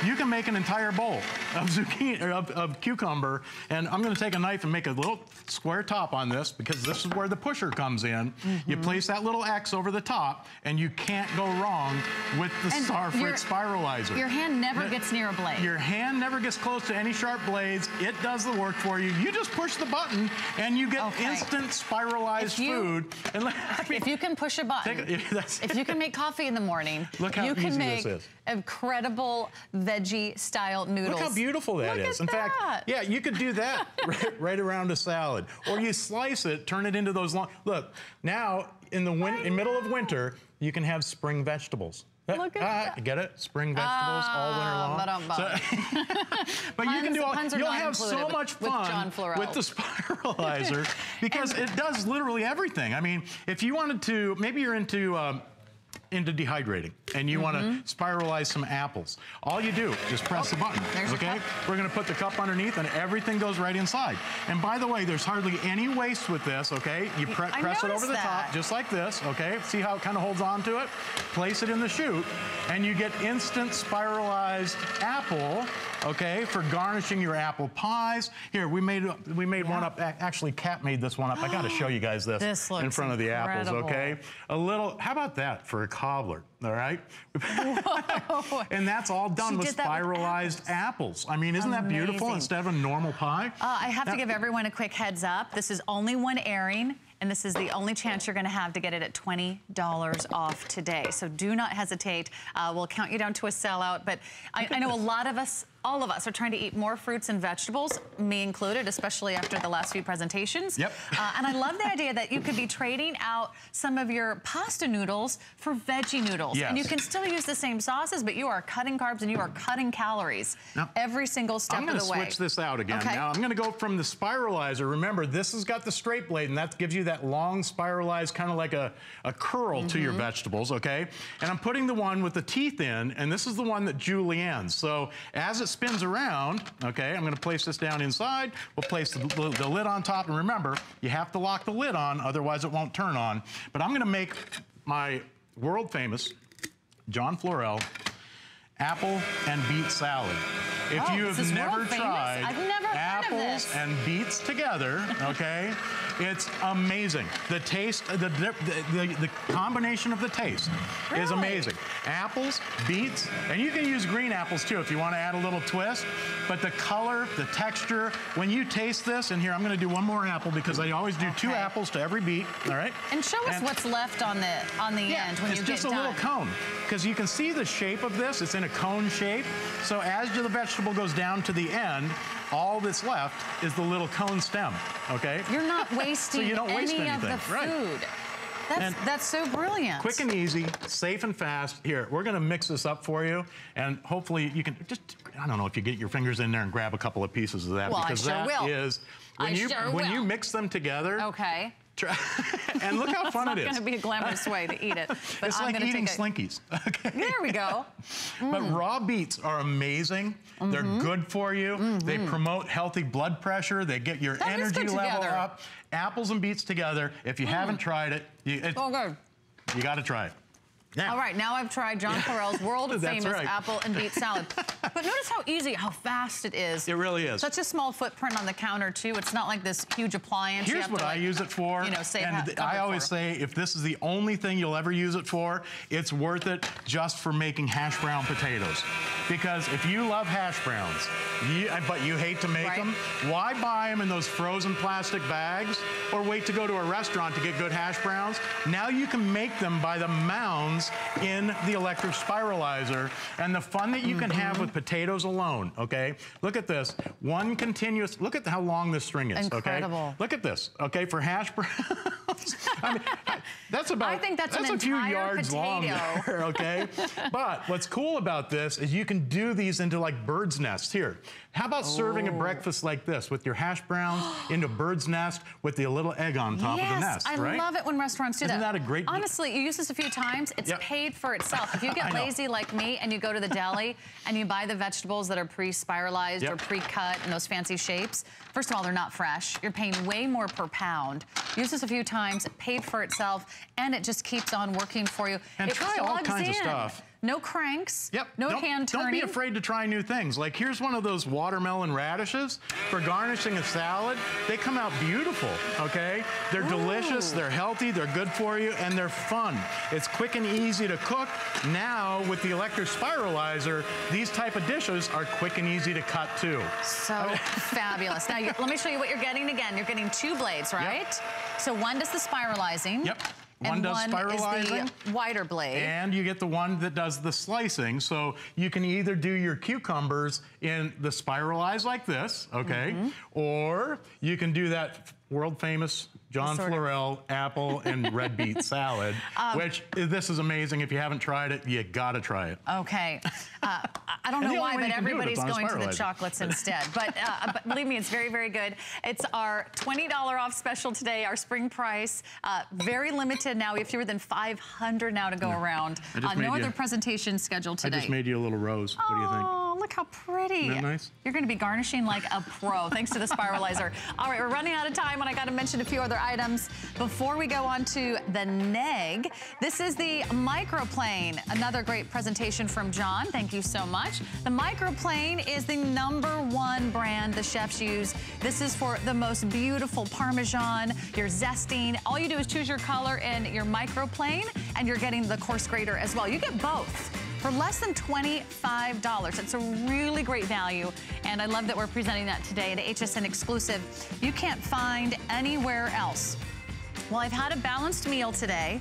You can make an entire bowl of zucchini, or of cucumber, and I'm gonna take a knife and make a little square top on this, because this is where the pusher comes in. You place that little X over the top, and you can't go wrong with the Starfruit spiralizer. Your hand never gets near a blade. Your hand never gets close to any sharp blades. It does the work for you. You just push the button, and you get instant spiralized food. And if you can push a button, if you can make coffee in the morning, look how you can easy make this is. Incredible veggie-style noodles. Look how beautiful that is. In fact, you could do that right around a salad. Or you slice it, turn it into those long... Look, now, in the middle of winter, you can have spring vegetables. Look at that. You get it? Spring vegetables all winter long. But you can do you'll have so much fun with the spiralizer, because it does literally everything. I mean, if you wanted to, maybe you're into dehydrating. and you want to spiralize some apples. All you do is press the button, okay? We're going to put the cup underneath and everything goes right inside. And by the way, there's hardly any waste with this, okay? You press it over the top just like this, okay? See how it kind of holds on to it? Place it in the chute and you get instant spiralized apple, okay, for garnishing your apple pies. Here, we made one up. Actually, Kat made this one up. I got to show you guys this in front of the apples, okay? A little, how about that for a cobbler, all right? And that's all done with spiralized apples. I mean, isn't that beautiful instead of a normal pie? I have to give everyone a quick heads up. This is only one airing, and this is the only chance you're gonna have to get it at $20 off today. So do not hesitate. We'll count you down to a sellout, but I know a lot of us, all of us are trying to eat more fruits and vegetables, me included, especially after the last few presentations. Yep. And I love the idea that you could be trading out some of your pasta noodles for veggie noodles. Yes. And you can still use the same sauces, but you are cutting carbs and you are cutting calories every single step of the way. I'm gonna switch this out again. Now I'm gonna go from the spiralizer. Remember, this has got the straight blade, and that gives you that long spiralized, kind of like a curl to your vegetables, okay? And I'm putting the one with the teeth in, and this is the one that Julienne's. So as it spins around, okay, I'm gonna place this down inside. We'll place the lid on top, and remember, you have to lock the lid on, otherwise it won't turn on. But I'm gonna make my world famous John Florell apple and beet salad. If you have never tried apples and beets together, okay, it's amazing. The taste, the combination of the taste is amazing. Apples, beets, and you can use green apples too if you want to add a little twist. But the color, the texture, when you taste this, and here I'm going to do one more apple because I always do 2 apples to every beet. All right. And show us what's left on the end when you get done. It's just a little cone because you can see the shape of this. It's in a cone shape. So as the vegetable goes down to the end, all that's left is the little cone stem, okay? You're not wasting so you don't waste any of the food. That's so brilliant. Quick and easy, safe and fast. Here, we're gonna mix this up for you, and hopefully you can just, I don't know if you get your fingers in there and grab a couple of pieces of that, because that is, when you mix them together. Okay. And look how fun it is. It's not going to be a glamorous way to eat it. But it's like eating Slinkies. Okay. There we go. But raw beets are amazing. They're good for you. They promote healthy blood pressure. They get your energy level up. Apples and beets together. If you haven't tried it, you got to try it. Now. All right, now I've tried John Florell's world-famous apple and beet salad. But notice how easy, how fast it is. It really is. Such a small footprint on the counter, too. It's not like this huge appliance. Here's what I use it for. You know, I always say, if this is the only thing you'll ever use it for, it's worth it just for making hash brown potatoes. Because if you love hash browns, but you hate to make them, why buy them in those frozen plastic bags or wait to go to a restaurant to get good hash browns? Now you can make them by the mounds in the electric spiralizer, and the fun that you can have with potatoes alone, okay? Look at this, one continuous, look at how long this string is, Incredible. Look at this, okay, for hash browns. I mean, that's about, I think that's a few yards long there, okay? But what's cool about this is you can do these into like bird's nests. Here, how about serving a breakfast like this with your hash browns into bird's nest with the little egg on top of the nest, right? I love it when restaurants do that. Isn't that a great... Honestly, you use this a few times, it's paid for itself. If you get lazy like me and you go to the deli and you buy the vegetables that are pre-spiralized or pre-cut in those fancy shapes, first of all, they're not fresh. You're paying way more per pound. Use this a few times, it paid for itself, and it just keeps on working for you. And try all kinds of stuff. No cranks, no hand turning. Don't be afraid to try new things. Like here's one of those watermelon radishes for garnishing a salad. They come out beautiful, okay? They're delicious, they're healthy, they're good for you, and they're fun. It's quick and easy to cook. Now, with the electric spiralizer, these type of dishes are quick and easy to cut too. So fabulous. Now, let me show you what you're getting again. You're getting 2 blades, right? So one does the spiralizing. Yep. One does spiralizing. Is the wider blade. And you get the one that does the slicing. So you can either do your cucumbers in the spiralize like this, okay? Or you can do that world famous John Florell apple and red beet salad, which this is amazing. If you haven't tried it, you gotta try it. Okay. I don't know why, but everybody's going to the chocolates instead. But believe me, it's very, very good. It's our $20 off special today, our spring price. Very limited now. We have fewer than 500 now to go around. No other presentation scheduled today. I just made you a little rose. What do you think? Oh, look how pretty. Isn't that nice? You're going to be garnishing like a pro, thanks to the spiralizer. All right, we're running out of time, and I got to mention a few other items before we go on to the neg. This is the Microplane, another great presentation from John. Thank you so much. The Microplane is the #1 brand the chefs use. This is for the most beautiful Parmesan. You're zesting. All you do is choose your color in your Microplane, and you're getting the course grater as well. You get both for less than $25. It's a really great value, and I love that we're presenting that today, an HSN exclusive you can't find anywhere else. Well, I've had a balanced meal today.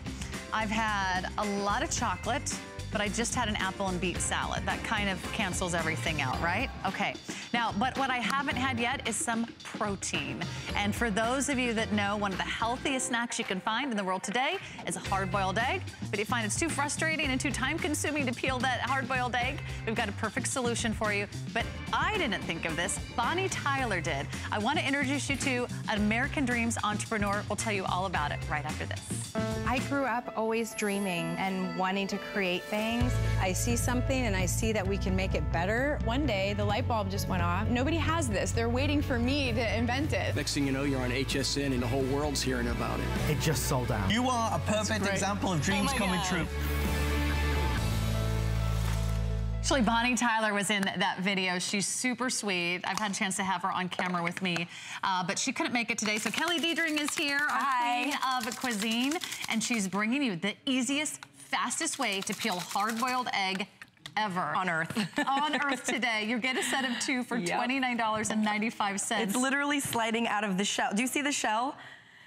I've had a lot of chocolate, but I just had an apple and beet salad. That kind of cancels everything out, right? Okay. Now, but what I haven't had yet is some protein. And for those of you that know, one of the healthiest snacks you can find in the world today is a hard-boiled egg. But you find it's too frustrating and too time-consuming to peel that hard-boiled egg, we've got a perfect solution for you. But I didn't think of this. Bonnie Tyler did. I want to introduce you to an American Dreams entrepreneur. We'll tell you all about it right after this. I grew up always dreaming and wanting to create things. I see something and I see that we can make it better. One day, the light bulb just went off. Nobody has this. They're waiting for me to invent it. Next thing you know, you're on HSN and the whole world's hearing about it. It just sold out. You are a perfect example of dreams coming true. Actually, Bonnie Tyler was in that video. She's super sweet. I've had a chance to have her on camera with me, but she couldn't make it today. So Kelly Diedring is here, our queen of cuisine, and she's bringing you the easiest, fastest way to peel hard-boiled egg ever. On Earth. On Earth today. You get a set of 2 for $29.95. It's literally sliding out of the shell. Do you see the shell?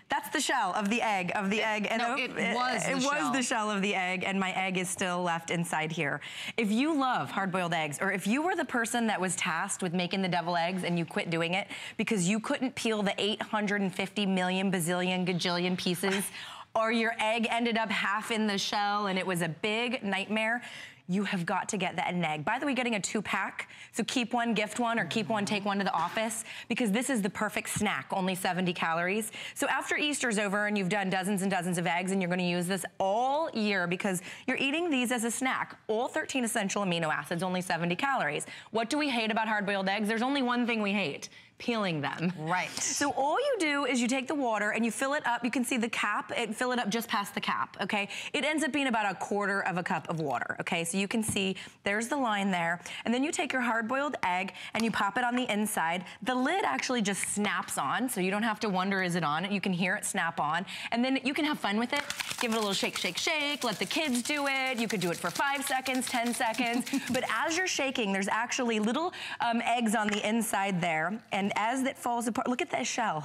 That's the shell of the egg, And no, it was the shell of the egg, and my egg is still left inside here. If you love hard-boiled eggs, or if you were the person that was tasked with making the devil eggs and you quit doing it because you couldn't peel the 850 million bazillion gajillion pieces, or your egg ended up half in the shell and it was a big nightmare, you have got to get that neg. By the way, getting a 2-pack, so keep one, gift one, or keep one, take one to the office, because this is the perfect snack, only 70 calories. So after Easter's over and you've done dozens and dozens of eggs and you're gonna use this all year because you're eating these as a snack, all 13 essential amino acids, only 70 calories. What do we hate about hard-boiled eggs? There's only one thing we hate: peeling them. Right. So all you do is you take the water and you fill it up. You can see the cap, fill it up just past the cap, okay? It ends up being about 1/4 cup of water, okay? So you can see there's the line there. And then you take your hard-boiled egg and you pop it on the inside. The lid actually just snaps on, so you don't have to wonder, is it on? You can hear it snap on. And then you can have fun with it. Give it a little shake, shake, shake. Let the kids do it. You could do it for 5 seconds, 10 seconds. But as you're shaking, there's actually little eggs on the inside there. And as it falls apart, look at that shell.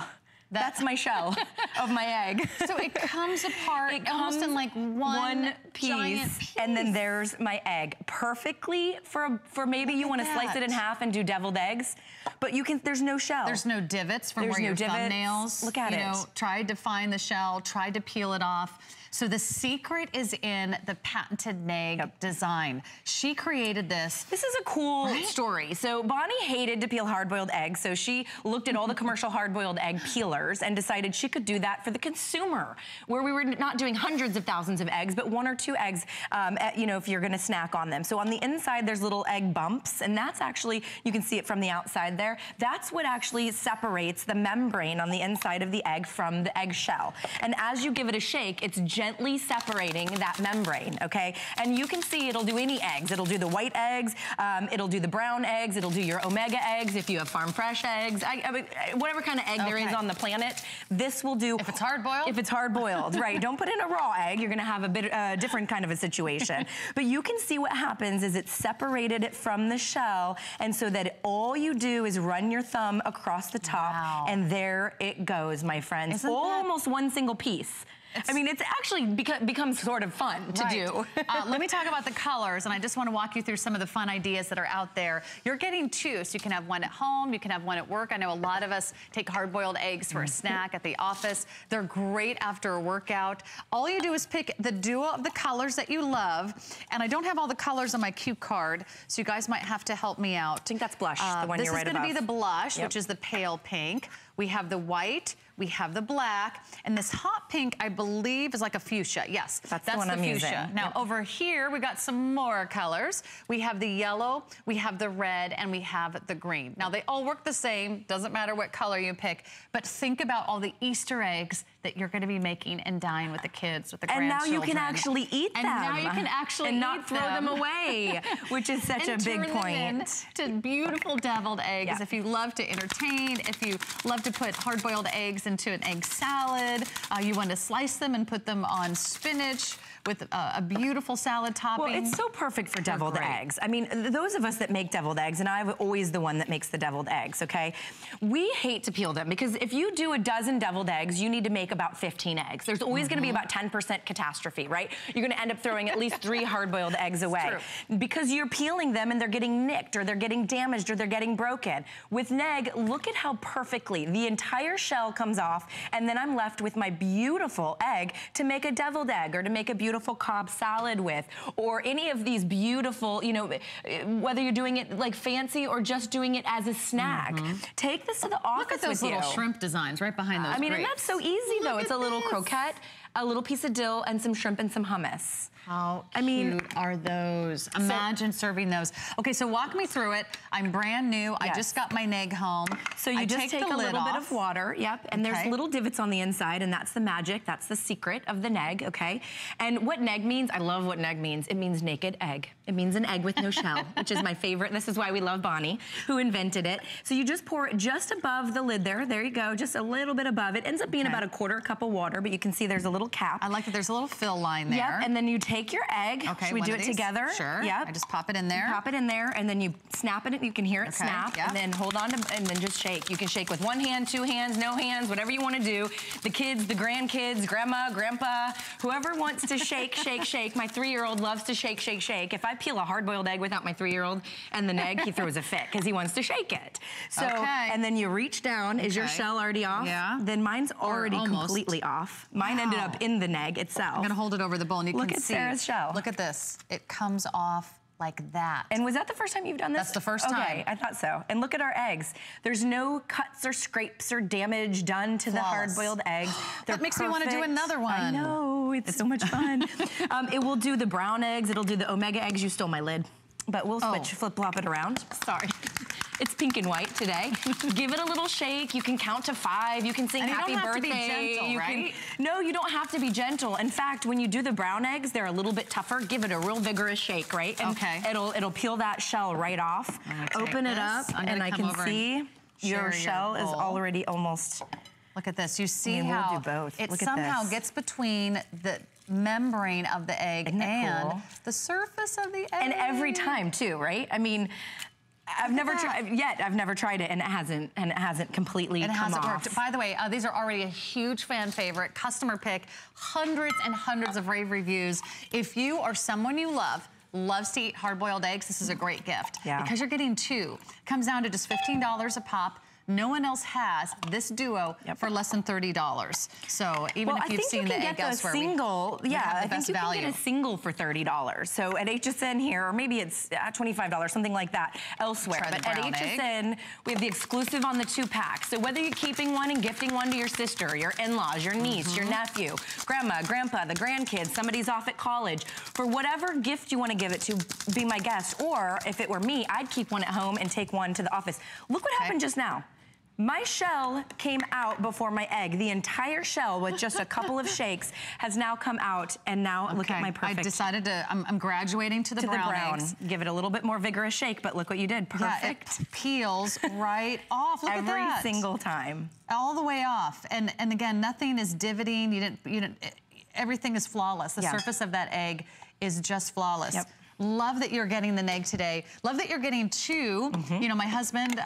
That's my shell of my egg. So it comes apart almost in like one piece. And then there's my egg. Perfectly for maybe you want to slice it in half and do deviled eggs. But you can, there's no shell. There's no divots from where your thumbnails. Look at it. Tried to find the shell, tried to peel it off. So the secret is in the patented neg design. She created this. This is a cool story. So Bonnie hated to peel hard-boiled eggs, so she looked at all the commercial hard-boiled egg peelers and decided she could do that for the consumer, where we were not doing hundreds of thousands of eggs, but 1 or 2 eggs, you know, if you're gonna snack on them. So on the inside, there's little egg bumps, and that's actually, you can see it from the outside there. That's what actually separates the membrane on the inside of the egg from the egg shell. And as you give it a shake, it's gently separating that membrane, okay? And you can see it'll do any eggs. It'll do the white eggs, it'll do the brown eggs, it'll do your omega eggs if you have farm fresh eggs, whatever kind of egg there is on the planet, this will do. If it's hard-boiled? If it's hard-boiled, right. Don't put in a raw egg. You're gonna have a bit different kind of a situation. But you can see what happens is it separated it from the shell, and so that all you do is run your thumb across the top, and there it goes, my friends. Almost one single piece. I mean, it's actually becomes sort of fun to do. Let me talk about the colors, and I just want to walk you through some of the fun ideas that are out there. You're getting two, so you can have one at home, you can have one at work. I know a lot of us take hard-boiled eggs for a snack at the office. They're great after a workout. All you do is pick the duo of the colors that you love, and I don't have all the colors on my cue card, so you guys might have to help me out. I think that's blush, the one you're right above. This is going to be the blush, which is the pale pink. We have the white, we have the black, and this hot pink, I believe, is like a fuchsia. Yes, that's the one I'm using. Now, over here, we got some more colors. We have the yellow, we have the red, and we have the green. Now, they all work the same. Doesn't matter what color you pick, but think about all the Easter eggs that you're going to be making and dying with the kids, with the grandchildren. And now you can actually eat them. And now you can actually and not throw them away, which is such a big point. To beautiful deviled eggs. If you love to entertain, if you love to put hard-boiled eggs into an egg salad, you want to slice them and put them on spinach with a beautiful salad topping. Well, it's so perfect for deviled eggs. I mean, those of us that make deviled eggs, and I'm always the one that makes the deviled eggs, okay? We hate to peel them because if you do a dozen deviled eggs, you need to make about 15 eggs. There's always gonna be about 10% catastrophe, right? You're gonna end up throwing at least 3 hard-boiled eggs away because you're peeling them and they're getting nicked or they're getting damaged or they're getting broken. With Neg, look at how perfectly the entire shell comes off, and then I'm left with my beautiful egg to make a deviled egg or to make a beautiful Cobb salad with, or any of these beautiful, you know, whether you're doing it like fancy or just doing it as a snack. Take this to the office. Look at those little shrimp designs right behind those I mean, grapes. and that's so easy though. It's a little croquette, a little piece of dill, and some shrimp and some hummus. How cute are those? Imagine serving those. Okay, so walk me through it. I'm brand new. I just got my Neg home. So you just take a little bit of water, and there's little divots on the inside, and that's the magic. That's the secret of the Neg, okay? And what Neg means, I love what Neg means. It means naked egg. It means an egg with no shell, which is my favorite. This is why we love Bonnie, who invented it. So you just pour it just above the lid there. There you go, just a little bit above. It ends up being about a 1/4 cup of water, but you can see there's a little cap. I like that there's a little fill line there. Yep, and then you take your egg. Okay, should we do it together? Sure. Yep. I just pop it in there. You pop it in there, and then you snap it. You can hear it snap, and then hold on to, and then just shake. You can shake with 1 hand, 2 hands, no hands, whatever you want to do. The kids, the grandkids, grandma, grandpa, whoever wants to shake, shake, shake. My 3-year-old loves to shake, shake, shake. If I peel a hard-boiled egg without my 3-year-old and the Neg, he throws a fit because he wants to shake it. So, and then you reach down. Is your shell already off? Yeah. Then mine's already completely off. Mine ended up in the Neg itself. I'm gonna hold it over the bowl and you Look can at see. Sarah's shell. Look at this. It comes off like that. And was that the first time you've done this? That's the first time. Okay, I thought so. And look at our eggs. There's no cuts or scrapes or damage done to the hard-boiled eggs. That makes me want to do another one. I know, it's so much fun. It will do the brown eggs. It'll do the omega eggs. You stole my lid. But we'll switch, flip-flop it around. Sorry. It's pink and white today. Give it a little shake. You can count to 5. You can sing happy birthday. You don't have to be gentle, right? No, you don't have to be gentle. In fact, when you do the brown eggs, they're a little bit tougher. Give it a real vigorous shake, right? And it'll peel that shell right off. Open it up, and I can see your shell is already almost... Look at this. You see how it somehow gets between the membrane of the egg and the surface of the egg. And every time too, right? I mean, I've never tried it, and it hasn't completely come off. Worked. By the way, these are already a huge fan favorite, customer pick, hundreds and hundreds of rave reviews. If you or someone you love loves to eat hard-boiled eggs, this is a great gift. Because you're getting 2. Comes down to just $15 a pop. No one else has this duo for less than $30. So even if you've seen the egg elsewhere, I think you can get a single for $30. So at HSN here, or maybe it's $25, something like that elsewhere. But at HSN, we have the exclusive on the 2-pack. So whether you're keeping one and gifting one to your sister, your in-laws, your niece, your nephew, grandma, grandpa, the grandkids, somebody's off at college, for whatever gift you want to give it to, be my guest. Or if it were me, I'd keep one at home and take one to the office. Look what happened just now. My shell came out before my egg. The entire shell with just a couple of shakes has now come out, and now look at my perfect. I decided to, I'm graduating to the brown eggs. Give it a little bit more vigorous shake, but look what you did. Perfect. Yeah, it peels right off. Look at that. Every single time. All the way off. And again, nothing is divoting. You didn't, everything is flawless. The surface of that egg is just flawless. Love that you're getting the Neg today. Love that you're getting 2. You know, my husband,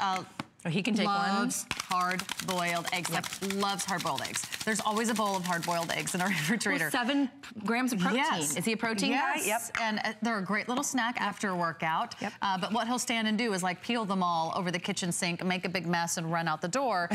Oh, he can take loves hard-boiled eggs. Like, loves hard-boiled eggs. There's always a bowl of hard-boiled eggs in our refrigerator. Well, 7 grams of protein. Yes. Is he a protein guy? Yep. And they're a great little snack after a workout. Yep. But what he'll stand and do is like peel them all over the kitchen sink, make a big mess, and run out the door.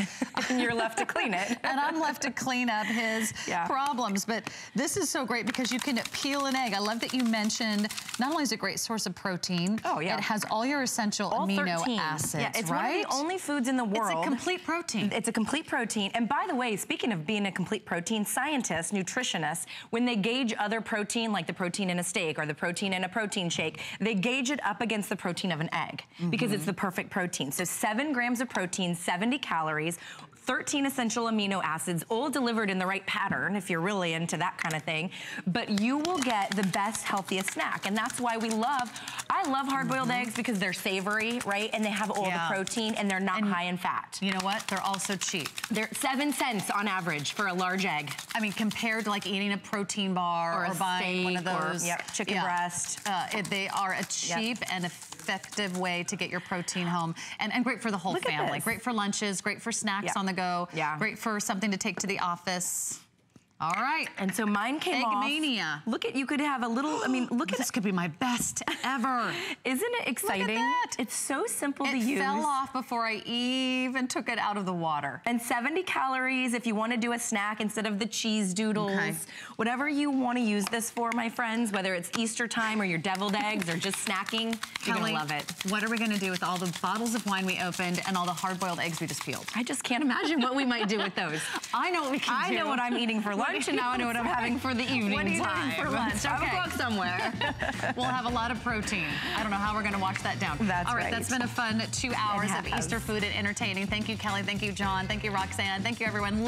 And you're left to clean it. And I'm left to clean up his problems. But this is so great because you can peel an egg. I love that you mentioned not only is it a great source of protein, it has all your essential amino acids, yeah, it's right? one of the only foods in the world. It's a complete protein. It's a complete protein. And by the way, speaking of being a complete protein, scientists, nutritionists, when they gauge other protein, like the protein in a steak or the protein in a protein shake, they gauge it up against the protein of an egg because it's the perfect protein. So 7 grams of protein, 70 calories, 13 essential amino acids, all delivered in the right pattern if you're really into that kind of thing. But you will get the best, healthiest snack. And that's why I love hard-boiled eggs because they're savory, right? And they have all the protein and they're not high in fat. You know what? They're also cheap. They're 7 cents on average for a large egg. I mean, compared to like eating a protein bar or buying one of those. Chicken breast. They are a cheap and effective way to get your protein home. And great for the whole family. Great for lunches, great for snacks on the go. Great for something to take to the office. All right. And so mine came off. Eggmania. Look at, you could have a little, I mean, look at this. Could be my best ever. Isn't it exciting? Look at that. It's so simple to use. It fell off before I even took it out of the water. And 70 calories if you want to do a snack instead of the cheese doodles. Okay. Whatever you want to use this for, my friends, whether it's Easter time or your deviled eggs or just snacking, you're going to love it. What are we going to do with all the bottles of wine we opened and all the hard-boiled eggs we just peeled? I just can't imagine what we might do with those. I know what we can do. I know what I'm eating for lunch, and now I know what I'm having for the evening What are you time. doing for lunch? 5 o'clock somewhere. We'll have a lot of protein. I don't know how we're going to watch that down. That's all right. That's been a fun 2 hours of Easter food and entertaining. Thank you, Kelly. Thank you, John. Thank you, Roxanne. Thank you, everyone.